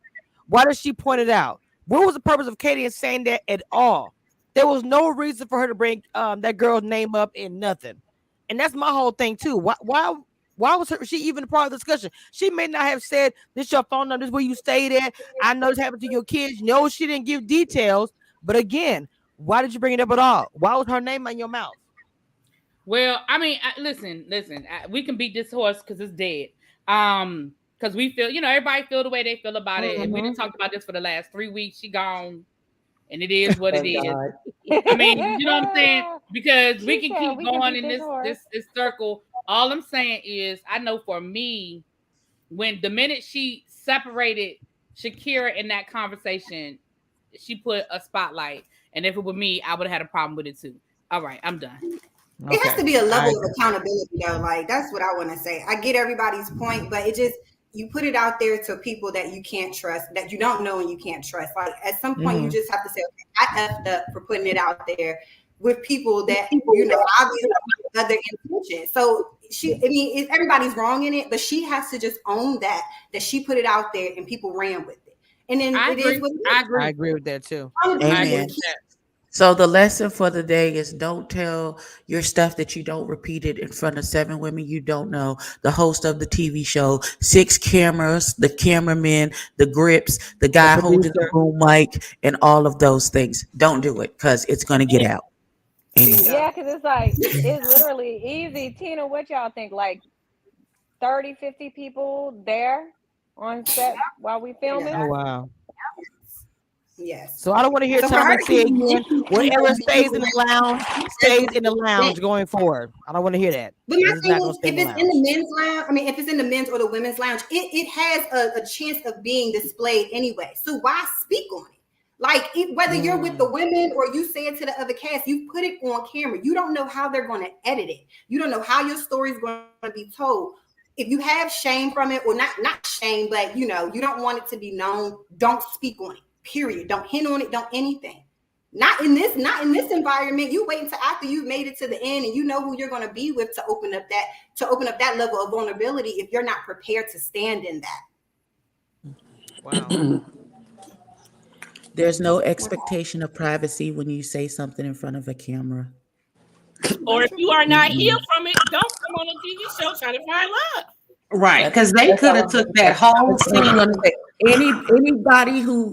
Why did she point it out? What was the purpose of Katie in saying that at all? There was no reason for her to bring that girl's name up in nothing. And that's my whole thing too. Why was she even part of the discussion? She may not have said, this your phone number, this is where you stayed at. I know this happened to your kids. No, she didn't give details. But again, why did you bring it up at all? Why was her name in your mouth? Well, I mean, listen. We can beat this horse because it's dead. Because we feel, everybody feel the way they feel about it. And we didn't talk about this for the last 3 weeks. She gone. And it is what it is. I mean, you know what I'm saying? Because we can keep going in this circle. All I'm saying is, I know for me, when the minute she separated Shakira in that conversation, she put a spotlight. And if it were me, I would have had a problem with it too. All right, I'm done. It has to be a level of accountability, though. Like, that's what I want to say. I get everybody's point, but it just, you put it out there to people that you can't trust, that you don't know and you can't trust. Like, at some point, you just have to say, okay, I effed up for putting it out there with people that, obviously have other intentions. So everybody's wrong in it, but she has to just own that she put it out there and people ran with it. And then I agree with that too. Amen. So the lesson for the day is, don't tell your stuff that you don't repeat it in front of 7 women you don't know, the host of the TV show, 6 cameras, the cameraman, the grips, the guy holding the boom mic, and all of those things. Don't do it, because it's going to get out. Amen. Yeah, because it's literally easy. Tina, what y'all think? Like 30, 50 people there on set while we filming? Oh, wow. Yes. So I don't want to hear Tommy say again, whatever stays in the lounge, stays in the lounge going forward. I don't want to hear that. But my thing is, if it's in the men's lounge, if it's in the men's or the women's lounge, it has a chance of being displayed anyway. So why speak on it? Like, whether you're with the women or you say it to the other cast, you put it on camera. You don't know how they're going to edit it. You don't know how your story is going to be told. If you have shame from it, or not shame, but you don't want it to be known, don't speak on it. Period. Don't hint on it. Don't anything. Not in this environment. You wait until after you've made it to the end and you know who you're going to be with to open up that level of vulnerability. If you're not prepared to stand in that. Wow. There's no expectation of privacy when you say something in front of a camera. Or if you are not healed from it, don't come on a TV show trying to find love. Right, because they could have took that whole scene.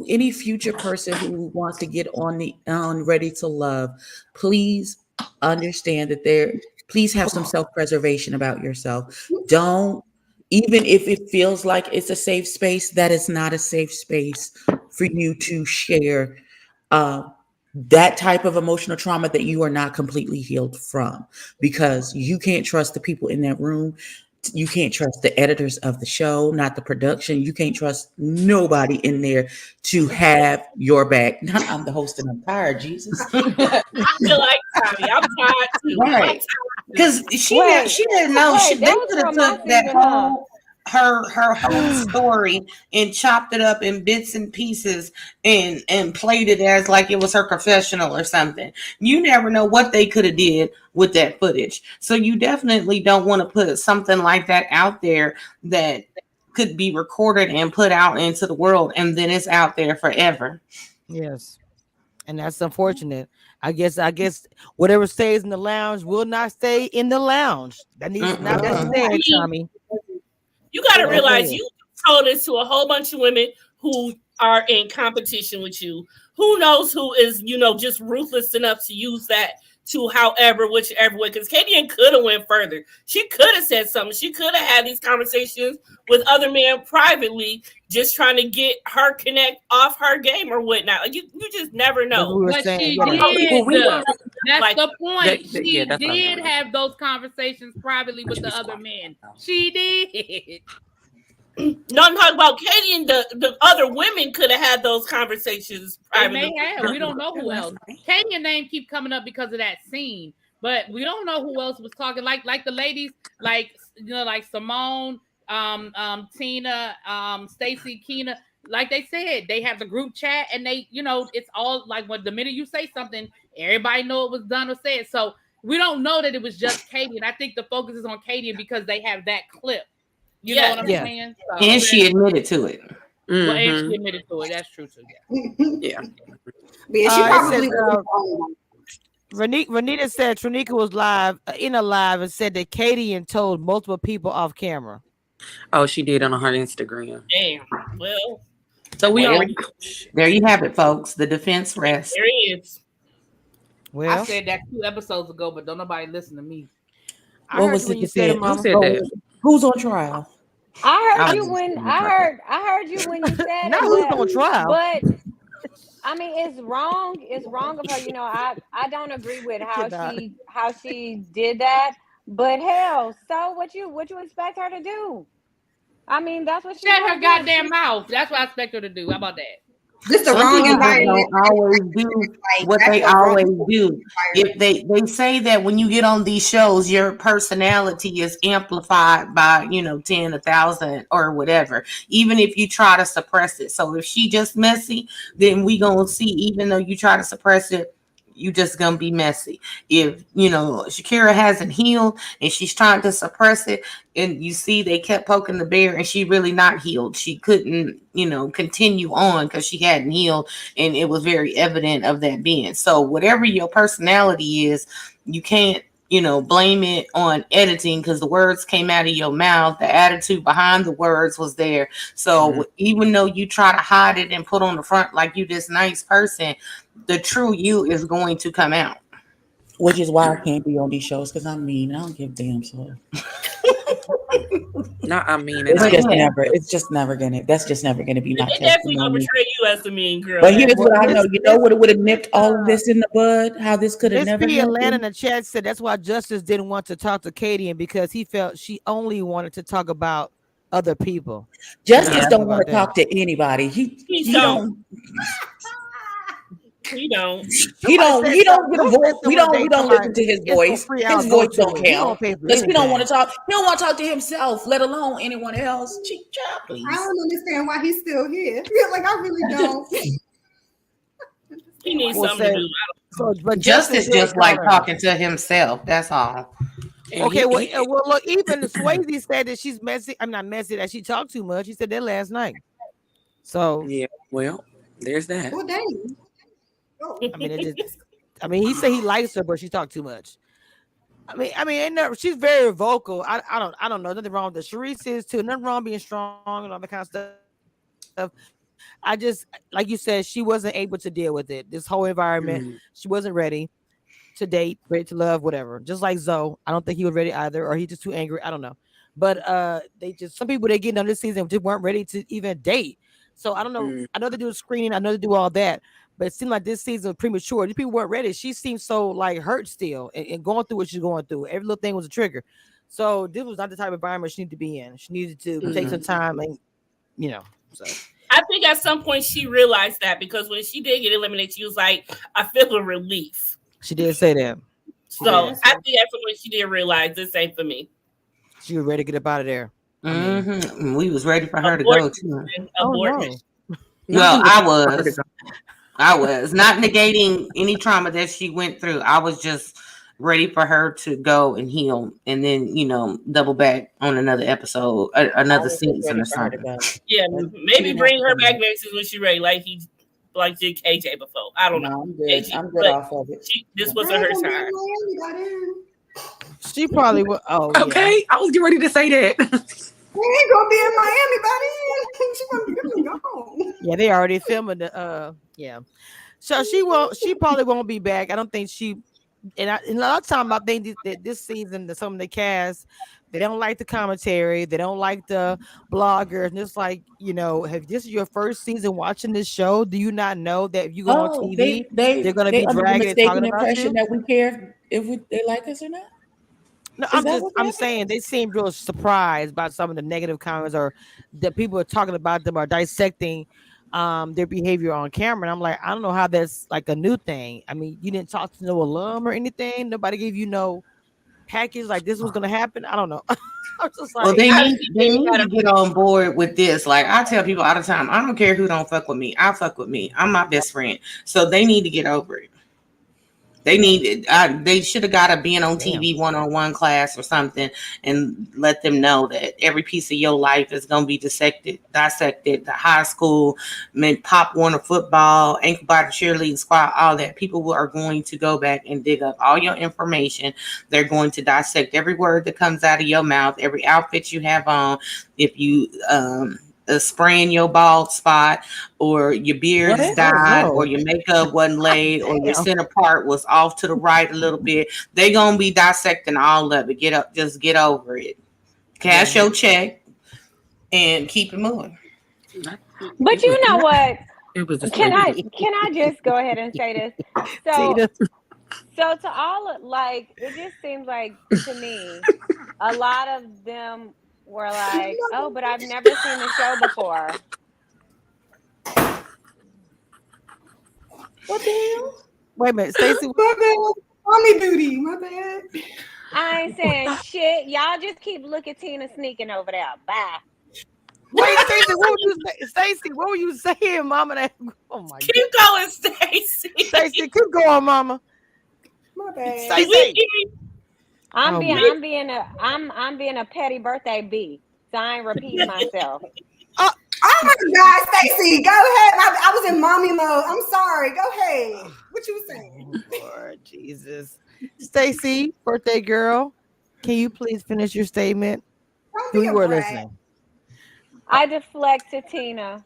Any future person who wants to get on Ready to Love, please understand that please have some self-preservation about yourself. Don't, even if it feels like it's a safe space, that is not a safe space for you to share that type of emotional trauma that you are not completely healed from, because you can't trust the people in that room. You can't trust the editors of the show, not the production. You can't trust nobody in there to have your back. I'm the host and I'm tired, Jesus. I feel like Tommy. I'm tired too. Right. Because she didn't know. They could have took that whole her whole story and chopped it up in bits and pieces and played it as like it was her confessional or something. You never know what they could have did with that footage. So you definitely don't want to put something like that out there that could be recorded and put out into the world, and then it's out there forever. Yes. And that's unfortunate. I guess whatever stays in the lounge will not stay in the lounge. That needs not be said, Tommy. You got to realize you told this to a whole bunch of women who are in competition with you. Who knows who is, just ruthless enough to use that to whichever way. Because Katie could have went further. She could have said something. She could have had these conversations with other men privately, just trying to get her connect off her game or whatnot. Like, you just never know. But she did. That's the point. She did have those conversations privately with the other men. She did. No, I'm talking about Katie and the other women could have had those conversations privately. They may have. We don't know who else. Katie and name keep coming up because of that scene, but we don't know who else was talking. Like the ladies, like like Simone, Tina, Stacy, Keena. Like they said, they have the group chat, and they, it's all like when the minute you say something, everybody know it was done or said. So we don't know that it was just Katie, and I think the focus is on Katie because they have that clip. You know what I'm saying? So, and she admitted to it. Well, and she admitted to it. That's true too. Yeah. Yeah, she probably. Renita said Tronika was in a live and said that Katie and told multiple people off camera. Oh, she did on her Instagram. Damn. Well, so we already. There you have it, folks. The defense rests. There he is. Well, I said that 2 episodes ago, but don't nobody listen to me. What was the defense? Who said that? Who's on trial? I heard you when you said now who's on trial? But I mean, it's wrong. It's wrong of her. I don't agree with how she did that. But hell, so what you expect her to do? I mean, that's what she shut her goddamn mouth. That's what I expect her to do. How about that? Just the wrong environment. Don't always do what they always do. If they say that when you get on these shows, your personality is amplified by 10, 1,000, or whatever. Even if you try to suppress it. So if she just messy, then we gonna see. Even though you try to suppress it, you just gonna be messy. If Shakira hasn't healed and she's trying to suppress it, and you see they kept poking the bear and she really not healed, she couldn't continue on because she hadn't healed, and it was very evident of that being. So whatever your personality is, you can't blame it on editing because the words came out of your mouth. The attitude behind the words was there. So even though you try to hide it and put on the front like you this nice person, the true you is going to come out. Which is why I can't be on these shows because I'm mean. I don't give a damn. So No, I mean it's just never gonna. That's just never gonna be my testimony. Definitely gonna portray you as the mean girl. But here's what I know. You know what would have nipped all of this in the bud? How this could have never happened. Atlanta in the chat said that's why Justice didn't want to talk to Katie, and because he felt she only wanted to talk about other people. Justice don't want to talk to anybody. He don't. He don't get a voice. We don't listen to his voice. His voice don't count because he don't want to talk. He don't want to talk to himself, let alone anyone else. Please. I don't understand why he's still here. Like I really don't. He needs something to do. But Justice just like talking to himself. That's all. Okay, well, look. Even Swayze said that she's messy. I'm not messy. That she talked too much. He said that last night. So yeah, well, there's that. Well, dang. He said he likes her, but she talked too much. She's very vocal. I don't know. Nothing wrong with the Sharice is too. Nothing wrong being strong and all that kind of stuff. I just, like you said, she wasn't able to deal with it. This whole environment, she wasn't ready to date, ready to love, whatever. Just like Zoe, I don't think he was ready either, or he's just too angry. I don't know. But some people they get on this season just weren't ready to even date. So I don't know. I know they do screening. I know they do all that. But it seemed like this season was premature. These people weren't ready. She seemed so like hurt still and going through what she's going through. Every little thing was a trigger. So this was not the type of environment she needed to be in. She needed to take some time and, so. I think at some point she realized that because when she did get eliminated, she was like, I feel a relief. She did say that. So I think at some point she did realize this ain't for me. She was ready to get up out of there. We was ready for her to go too. No. Well, I was not negating any trauma that she went through. I was just ready for her to go and heal, and then double back on another episode, another season or something. Yeah, maybe bring her back next season when she's ready, like did KJ before. I don't know. I'm good. I'm good off of it. This wasn't her time. She probably would. Oh, okay. Yeah. I was getting ready to say that. We ain't gonna be in Miami, buddy. She gonna be gone. Yeah, they already filming the. Yeah, so she probably won't be back. I don't think she. And a lot of time I think that this season, some of the cast, they don't like the commentary, they don't like the bloggers, and it's like if this is your first season watching this show, do you not know that if you go on TV, they're going to be dragging and talking about you? That we care if they like us or not. No, I'm saying they seem real surprised about some of the negative comments or that people are talking about them or dissecting their behavior on camera. And I'm like, I don't know how that's like a new thing. I mean, you didn't talk to no alum or anything. Nobody gave you no package like this was gonna happen. I don't know. I'm just like, well, they need to get on board with this. Like I tell people all the time, I don't care who don't fuck with me. I fuck with me. I'm my best friend. So they need to get over it. They need they should have got a being on TV one-on-one class or something and let them know that every piece of your life is going to be dissected. The high school, Pop Warner football, ankle biter cheerleading squad, all that. People are going to go back and dig up all your information. They're going to dissect every word that comes out of your mouth, every outfit you have on. If you spraying your bald spot, or your beard is dyed, or your makeup wasn't laid, or your center part was off to the right a little bit, they gonna be dissecting all of it. Just get over it. Cash your check and keep it moving. But you know what? Can I just go ahead and say this? So to all, like, it just seems like to me, a lot of them were like, oh, but I've never seen the show before. What the hell? Wait a minute, Stacy. My bad. Mommy duty. My bad. I ain't saying shit. Y'all just keep looking at Tina sneaking over there. Bye. Wait, Stacy, what were you saying, Mama? Oh my keep going, Stacy. Stacy, keep going, Mama. My bad. Stacy. I'm being a petty birthday bee, so I ain't repeating myself. Oh my God, Stacy, go ahead. I was in mommy mode. I'm sorry. Go ahead. What you saying? Oh, Lord Jesus. Stacy, birthday girl, can you please finish your statement? We were listening. I deflect to Tina.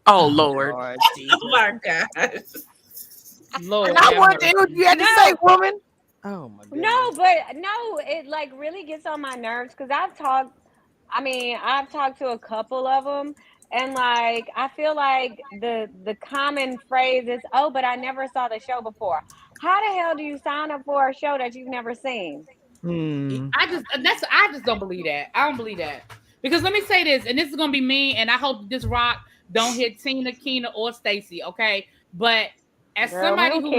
Oh Lord. Oh my gosh. Lord. And I want to hear what you had to say, woman. Oh my God. No, it like really gets on my nerves because I've talked to a couple of them, and like I feel like the common phrase is, oh, but I never saw the show before. How the hell do you sign up for a show that you've never seen? I just don't believe that. I don't believe that. Because let me say this, and this is gonna be me, and I hope this rock don't hit Tina, Keena, or Stacy, okay? But as somebody who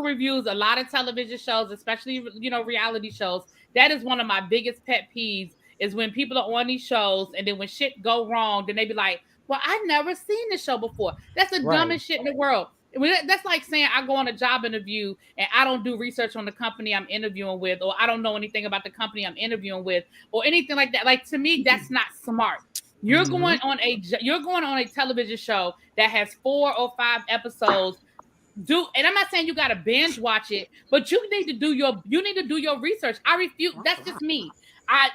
reviews a lot of television shows, especially reality shows, that is one of my biggest pet peeves is when people are on these shows and then when shit go wrong, then they be like, well, I've never seen this show before. That's the dumbest shit in the world. That's like saying I go on a job interview and I don't do research on the company I'm interviewing with, or I don't know anything about the company I'm interviewing with, or anything like that. Like, to me, that's not smart. You're going on a television show that has 4 or 5 episodes. And I'm not saying you got to binge watch it, but you need to do your research. I refuse. That's just me.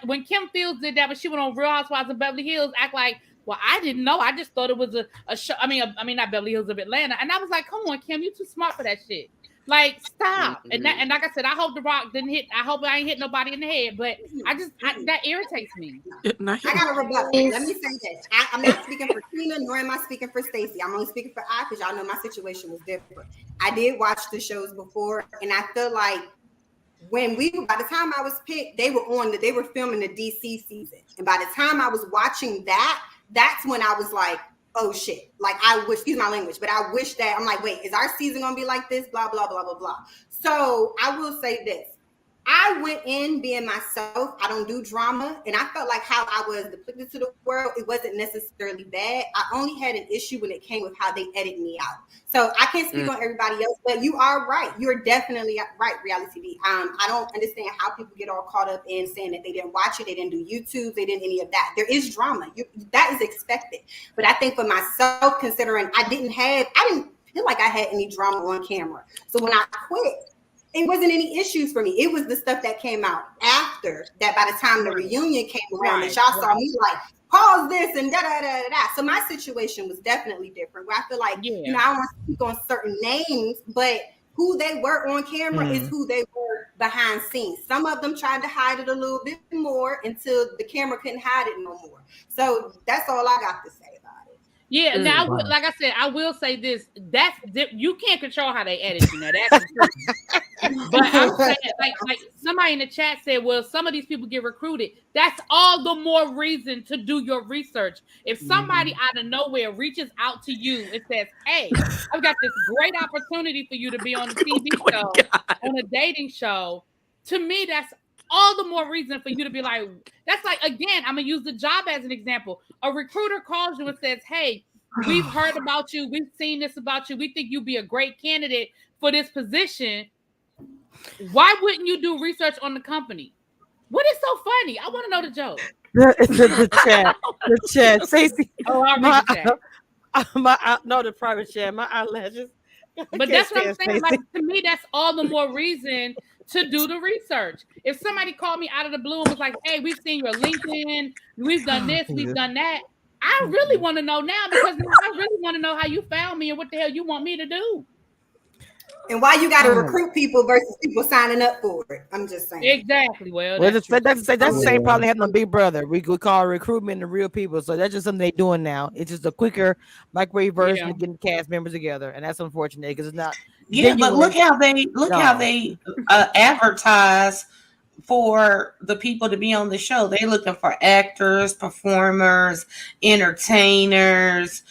When Kim Fields did that, when she went on Real Housewives of Beverly Hills, act like, well, I didn't know. I just thought it was a show. I mean, not Beverly Hills of Atlanta. And I was like, come on, Kim, you too smart for that shit. Like, stop. And like I said, I hope The Rock didn't hit. I hope I ain't hit nobody in the head. But that irritates me. I got a rebuttal. Let me say this. I'm not speaking for Tina, nor am I speaking for Stacy. I'm only speaking for because y'all know my situation was different. I did watch the shows before, and I feel like by the time I was picked, they were filming the DC season, and by the time I was watching that's when I was like, oh shit. Like, excuse my language, but I wish that, I'm like, wait, is our season gonna be like this? Blah, blah, blah, blah, blah. So I will say this. I went in being myself. I don't do drama. And I felt like how I was depicted to the world, it wasn't necessarily bad. I only had an issue when it came with how they edited me out. So I can't speak on everybody else, but you are right. You're definitely right, Reality TV. I don't understand how people get all caught up in saying that they didn't watch it, they didn't do YouTube, they didn't any of that. There is drama. That is expected. But I think for myself, considering I didn't feel like I had any drama on camera. So when I quit, it wasn't any issues for me. It was the stuff that came out after that. By the time the reunion came around, and y'all saw me like, pause this and da da da da da. So my situation was definitely different. Where I feel like, I don't want to speak on certain names, but who they were on camera is who they were behind scenes. Some of them tried to hide it a little bit more until the camera couldn't hide it no more. So that's all I got to say. Yeah, now like I said, I will say this: you can't control how they edit you. Now that's But I'm saying, like somebody in the chat said, well, some of these people get recruited. That's all the more reason to do your research. If somebody out of nowhere reaches out to you and says, hey, I've got this great opportunity for you to be on a TV show, on a dating show, to me, that's all the more reason for you to be like, that's like, again, I'm going to use the job as an example. A recruiter calls you and says, hey, we've heard about you. We've seen this about you. We think you'd be a great candidate for this position. Why wouldn't you do research on the company? What is so funny? I want to know the joke. The chat. Stacy. Oh, I'll read the chat. No, the private chat. My eyelashes. But that's what I'm saying. Like, to me, that's all the more reason to do the research. If somebody called me out of the blue and was like, hey, we've seen your LinkedIn, we've done this, we've done that, I really want to know now, because I really want to know how you found me and what the hell you want me to do. And why you got to recruit people versus people signing up for it. I'm just saying. Exactly. Well, that's the same problem happened on Big Brother. We call recruitment the real people. So that's just something they're doing now. It's just a quicker microwave version of getting cast members together, and that's unfortunate because it's not. Yeah, but look how they advertise for the people to be on the show. They're looking for actors, performers, entertainers,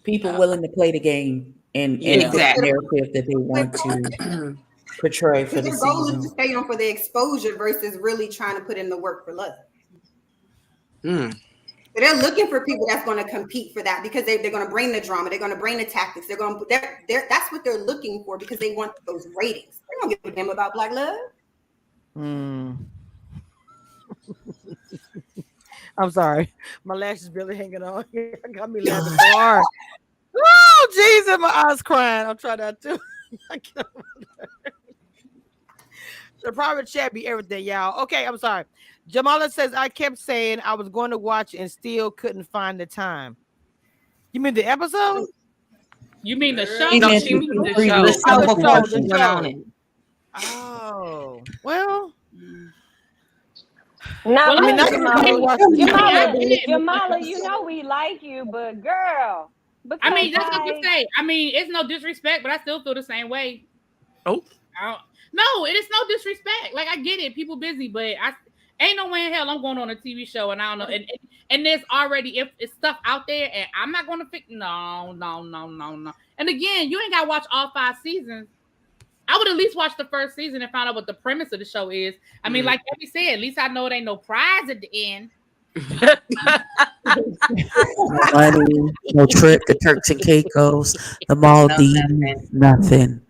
people willing to play the game and exactly. the narrative that they want to portray for the season. Their goal is to stay on for the exposure versus really trying to put in the work for love. So they're looking for people that's going to compete for that because they're going to bring the drama, they're going to bring the tactics, that's what they're looking for because they want those ratings. They don't give a damn about Black love. I'm sorry, my lashes barely hanging on here. Got me laughing so hard. Oh, Jesus, my eyes crying. I'm trying not to. The private chat be everything, y'all. Okay, I'm sorry. Jamala says, I kept saying I was going to watch and still couldn't find the time. You mean the episode? You mean the show? No, she means the show. Oh, well. No, I mean, Jamala, you know we like you, but girl. I mean, that's what you say. I mean, it's no disrespect, but I still feel the same way. Oh. No, it is no disrespect. Like, I get it. People busy, but ain't no way in hell I'm going on a TV show and I don't know. And there's already it's stuff out there and I'm not going to fix. No. And again, you ain't got to watch all 5 seasons. I would at least watch the first season and find out what the premise of the show is. I mean, like Debbie said, at least I know it ain't no prize at the end. No money, no trip to Turks and Caicos, the Maldives, nothing.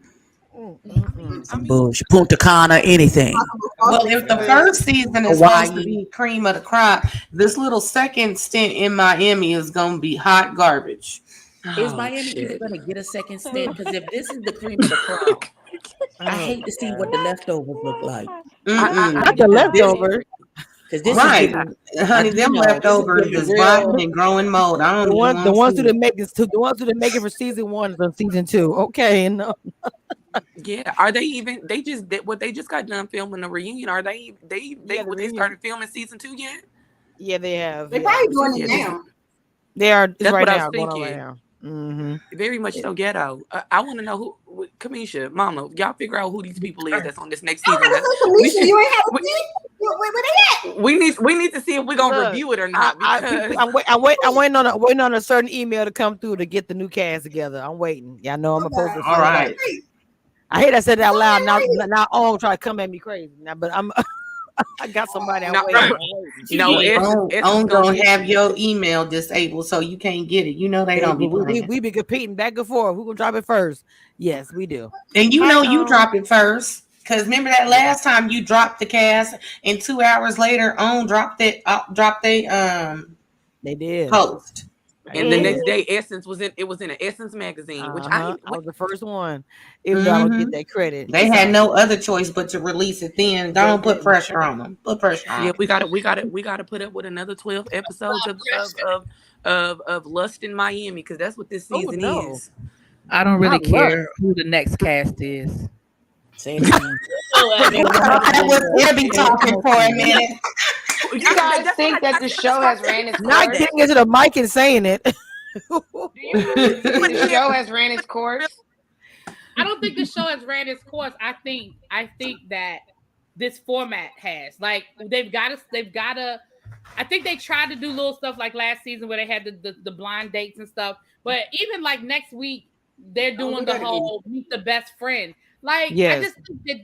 Some bullshit. Punta Cana, anything. Well, if the first season is supposed to be cream of the crop, this little second stint in Miami is going to be hot garbage. Is Miami even going to get a second stint? Because if this is the cream of the crop, I hate to see what the leftovers look like. Not the leftovers. This right, honey, them leftovers is rotten and growing mold. I don't know. The ones who didn't make it for season 1 and season 2. Okay, no. Yeah, are they even? They just got done filming the reunion. Are they started filming season 2 yet? Yeah, they have. They're probably doing it now. They are. That's right what now, I was thinking. Right now. Mm-hmm. Very much so ghetto. I want to know who, Kamisha, Mama, y'all figure out who these people is that's on this next season. We need to see if we're gonna review it or not. I'm waiting on a certain email to come through to get the new cast together. I'm waiting. Y'all know I'm a person. All right. I hate I said that out loud. Now all try to come at me crazy. Now, but I got somebody. I'm gonna have your email disabled so you can't get it. You know they don't be. We be competing back and forth. Who gonna drop it first? Yes, we do. And you know you drop it first because remember that last time you dropped the cast and 2 hours later dropped it. They did post. And the next day, Essence was in an Essence magazine, which I was the first one. If I don't get that credit, they had no other choice but to release it. Then don't put pressure on them. Put pressure on. Yeah, we got to put up with another 12 episodes of Lust in Miami because that's what this season is. I don't really care who the next cast is. They'll be talking for a minute. You guys think that the show has ran its course? Not getting into the mic and saying it. The show has ran its course. I don't think the show has ran its course. I think that this format has. Like they've got to. I think they tried to do little stuff like last season where they had the blind dates and stuff. But even like next week, they're doing the whole meet the best friend. Like Yes.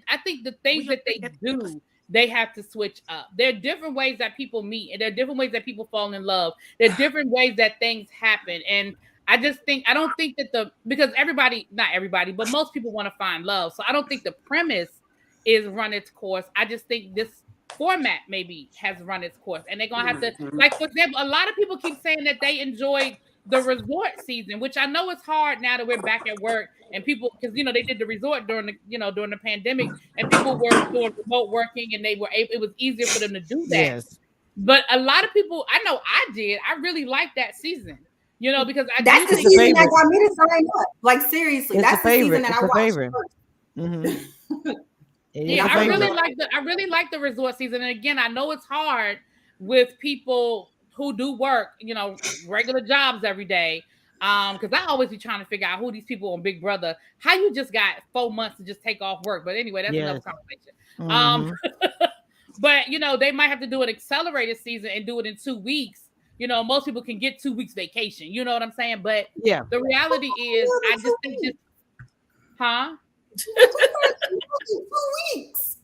I think the things that they do, they have to switch up. There are different ways that people meet, and there are different ways that people fall in love. There are different ways that things happen, and I don't think that because not everybody, but most people want to find love. So I don't think the premise is run its course. I just think this format maybe has run its course, and they're gonna have to, like, for example, a lot of people keep saying that they enjoyed the resort season, which I know it's hard now that we're back at work and people, because they did the resort during the pandemic, and people were doing remote working, and it was easier for them to do that. Yes. But a lot of people, I know I did. I really liked that season. Because that's the season that got me to sign up. Like seriously, that's the season that I watched. Mm-hmm. Yeah, I really like the resort season. And again, I know it's hard with people who do work, regular jobs every day. Because I always be trying to figure out who these people on Big Brother, how you just got 4 months to just take off work. But anyway, that's another conversation. Mm-hmm. But they might have to do an accelerated season and do it in 2 weeks. Most people can get 2 weeks vacation. You know what I'm saying? But the reality is, I just think this, huh? 2 weeks.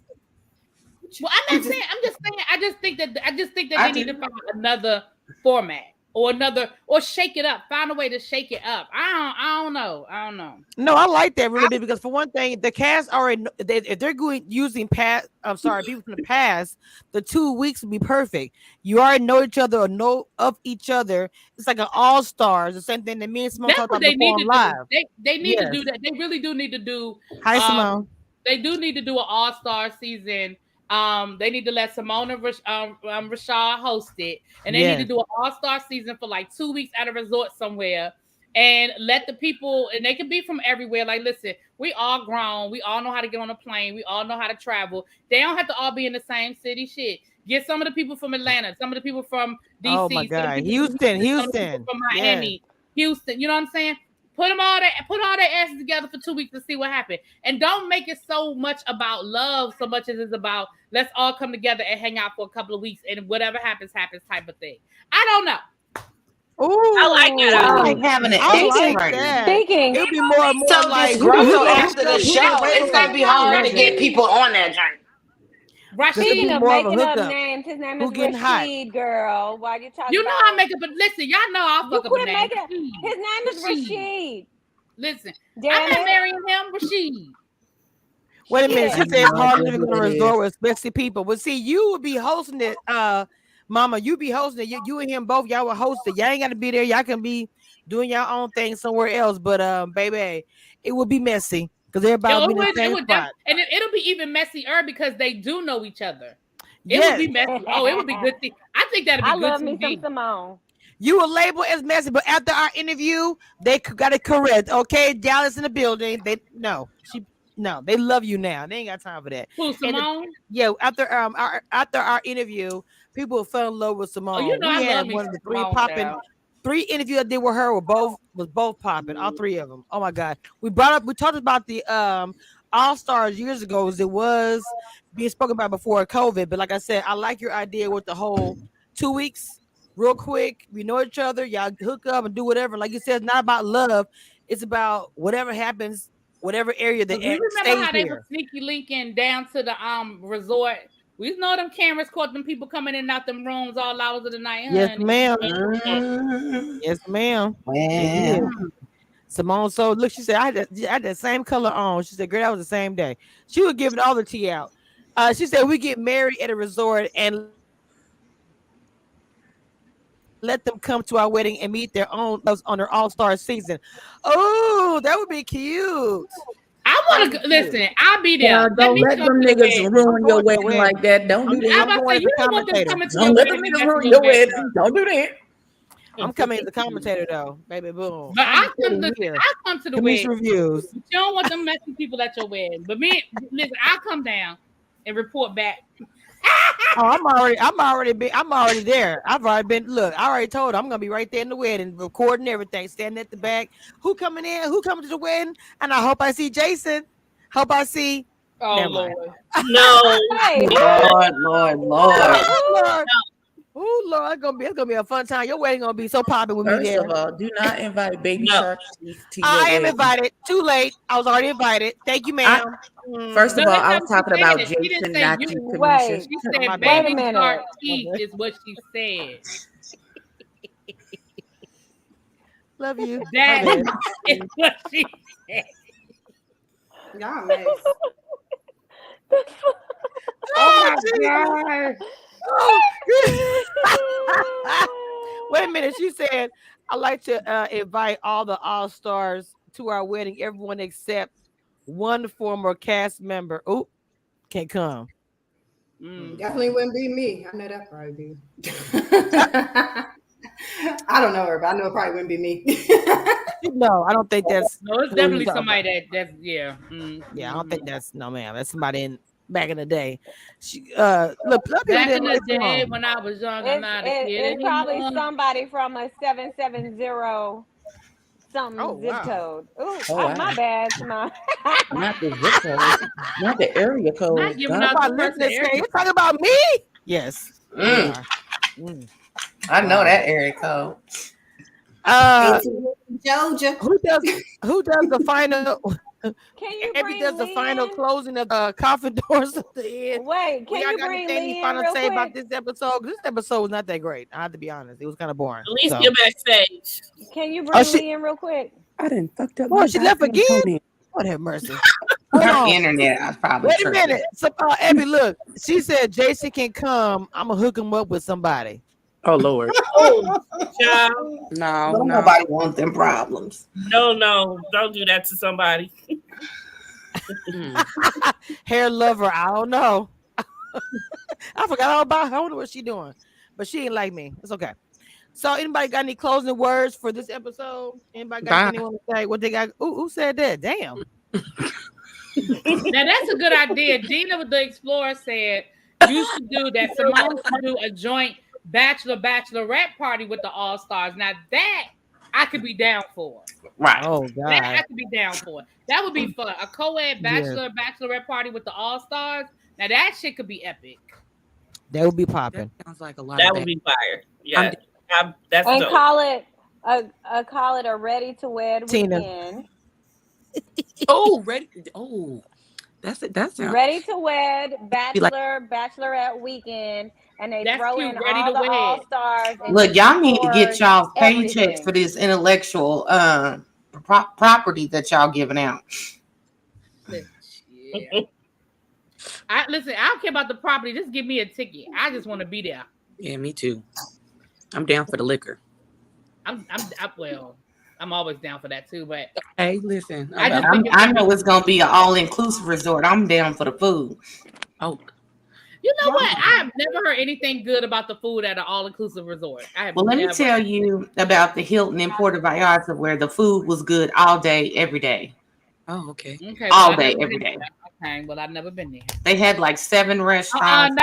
Well, I'm not saying. I'm just saying. I just think that they need to find another format or shake it up. Find a way to shake it up. I don't know. No, I like that really because for one thing, the cast already if they're using people from the past, the 2 weeks would be perfect. You already know each other or know of each other. It's like an all-stars. The same thing that me and Simone talked about before on live. They need to do that. They really do need to do. Hi, Simone. They do need to do an all-star season. They need to let Simone and Rashad host it, and they need to do an all-star season for like 2 weeks at a resort somewhere, and let the people, and they can be from everywhere. Like, listen, we all grown, we all know how to get on a plane, we all know how to travel. They don't have to all be in the same city. Shit, get some of the people from Atlanta, some of the people from DC, oh my God, Houston, from Miami, Houston. You know what I'm saying? Put all their asses together for 2 weeks to see what happened. And don't make it so much about love so much as it's about let's all come together and hang out for a couple of weeks and whatever happens type of thing. I don't know. Ooh, I like that. I like having it. Speaking. It'll be more and more so like so after the show, it's gonna be hard to get people on that journey. Speaking of making up names, his name is Rashid, girl. Why you talking? You know I make up, but listen, y'all know I'll fuck up a name. His name is Rashid. Listen, I'm not marrying him, Rashid. Wait a minute, she said it's hard living on a resort with especially people. But see, you would be hosting it, Mama. You be hosting it. You and him both, y'all would host it. Y'all ain't got to be there. Y'all can be doing your own thing somewhere else. But baby, it would be messy. Because everybody be in the same spot. And it'll be even messier because they do know each other. It would be messy. Oh, it would be good. I think that'd be good. I love me some Simone. You will label as messy, but after our interview, they got it correct. Okay, Dallas in the building. They love you now. They ain't got time for that. Who, Simone? After our interview, people fell in love with Simone. Oh, you know, we had one of the three interviews I did with her was both popping, all three of them. Oh my God. We talked about the All-Stars years ago as it was being spoken about before COVID. But like I said, I like your idea with the whole 2 weeks, real quick. We know each other, y'all hook up and do whatever. Like you said, it's not about love, it's about whatever happens, whatever area that you remember how they were sneaky linking down to the resort. We know them cameras caught them people coming in and out them rooms all hours of the night. Yes, ma'am. Yes, ma'am. Wow. Simone, so look, she said I had that same color on. She said, girl, that was the same day. She was giving all the tea out. She said we get married at a resort and let them come to our wedding and meet their own loves on their all-star season. Oh, that would be cute. I want to listen. I'll be there. Don't let them niggas ruin your wedding like that. Don't do that. I'm going as a commentator. Don't let them niggas ruin your wedding. Don't do that. I'm coming as a commentator though, baby. Boom. But I come to the wedding. Reviews. You don't want them messy people at your wedding. But listen, I'll come down and report back. Oh, I'm already there. I've already been. Look, I already told her I'm gonna be right there in the wedding, recording everything, standing at the back. Who coming in? Who coming to the wedding? And I hope I see Jason. Hope I see. Oh Never Lord, no, Hey, Lord. Oh Lord, it's gonna be a fun time. Your wedding gonna be so popping with me First there. of all, do not invite Baby Shark Teeth to your I am wedding. invited. Too late. I was already invited. Thank you, ma'am. First of No, all, that's I not was what she talking about said. She didn't Jason, say not you. you, Kamisha. Wait. She said My Wait a Baby minute. Shark Teeth is what she said. Love you. That is what she said. Y'all mess. Oh my God. Wait a minute. She said, I'd like to invite all the All-Stars to our wedding, everyone except one former cast member. Oh, can't come. Definitely wouldn't be me. I know that probably be. I don't know her, but I know it probably wouldn't be me. No, I don't think that's. No, it's definitely somebody that's yeah. Yeah, I don't think that's no ma'am. That's somebody in back in the day. She look back in the day when I was young, I'm not a kid It's probably anymore. somebody from a 770 something zip code. Ooh, wow. my bad, Not the zip code, not the area code. Not giving out the person area. You're talking about me? Yes. I know that area code. Georgia. Who does the final? Can you bring does the final closing of the coffin doors at the end? Wait, can you bring Lee in real say quick? about this episode? This episode was not that great. I have to be honest. It was kind of boring. At least get backstage. Can you bring Lee in real quick? I didn't fucked up. Oh, she left again. Lord have mercy. Her internet, I probably. Wait a minute. So, Abby, look. She said Jason can come. I'm gonna hook him up with somebody. Oh Lord. No, nobody wants them problems. No, don't do that to somebody. Hair lover. I don't know. I forgot all about her. I wonder what she's doing, but she ain't like me. It's okay. So, anybody got any closing words for this episode? Anybody got anyone to say what they got? Ooh, who said that? Damn. Now that's a good idea. Dina with the Explorer said you should do that. Simone should do a joint bachelorette party with the All-Stars. Now that I could be down for. Right. Oh God. That I could be down for. That would be fun. A co-ed bachelorette party with the All-Stars. Now that shit could be epic. That would be popping. That sounds like a lot. That would be fire. Yeah. That's and dope. call it a ready to wed Tina. weekend. Ready. Oh, that's it. That's ready to wed bachelorette weekend, and they throw in all the All-Stars. Look, y'all need to get y'all paychecks for this intellectual property that y'all giving out. Yeah. I don't care about the property. Just give me a ticket. I just want to be there. Yeah, me too. I'm down for the liquor. I'm always down for that too. But hey, listen, I know it's gonna be an all-inclusive resort. I'm down for the food. Oh, you know what? I have never heard anything good about the food at an all-inclusive resort. Well, let me tell you about the Hilton in Puerto Vallarta, where the food was good all day, every day. Oh, okay. All day, every day. Okay, well, I've never been there. They had like 7 restaurants.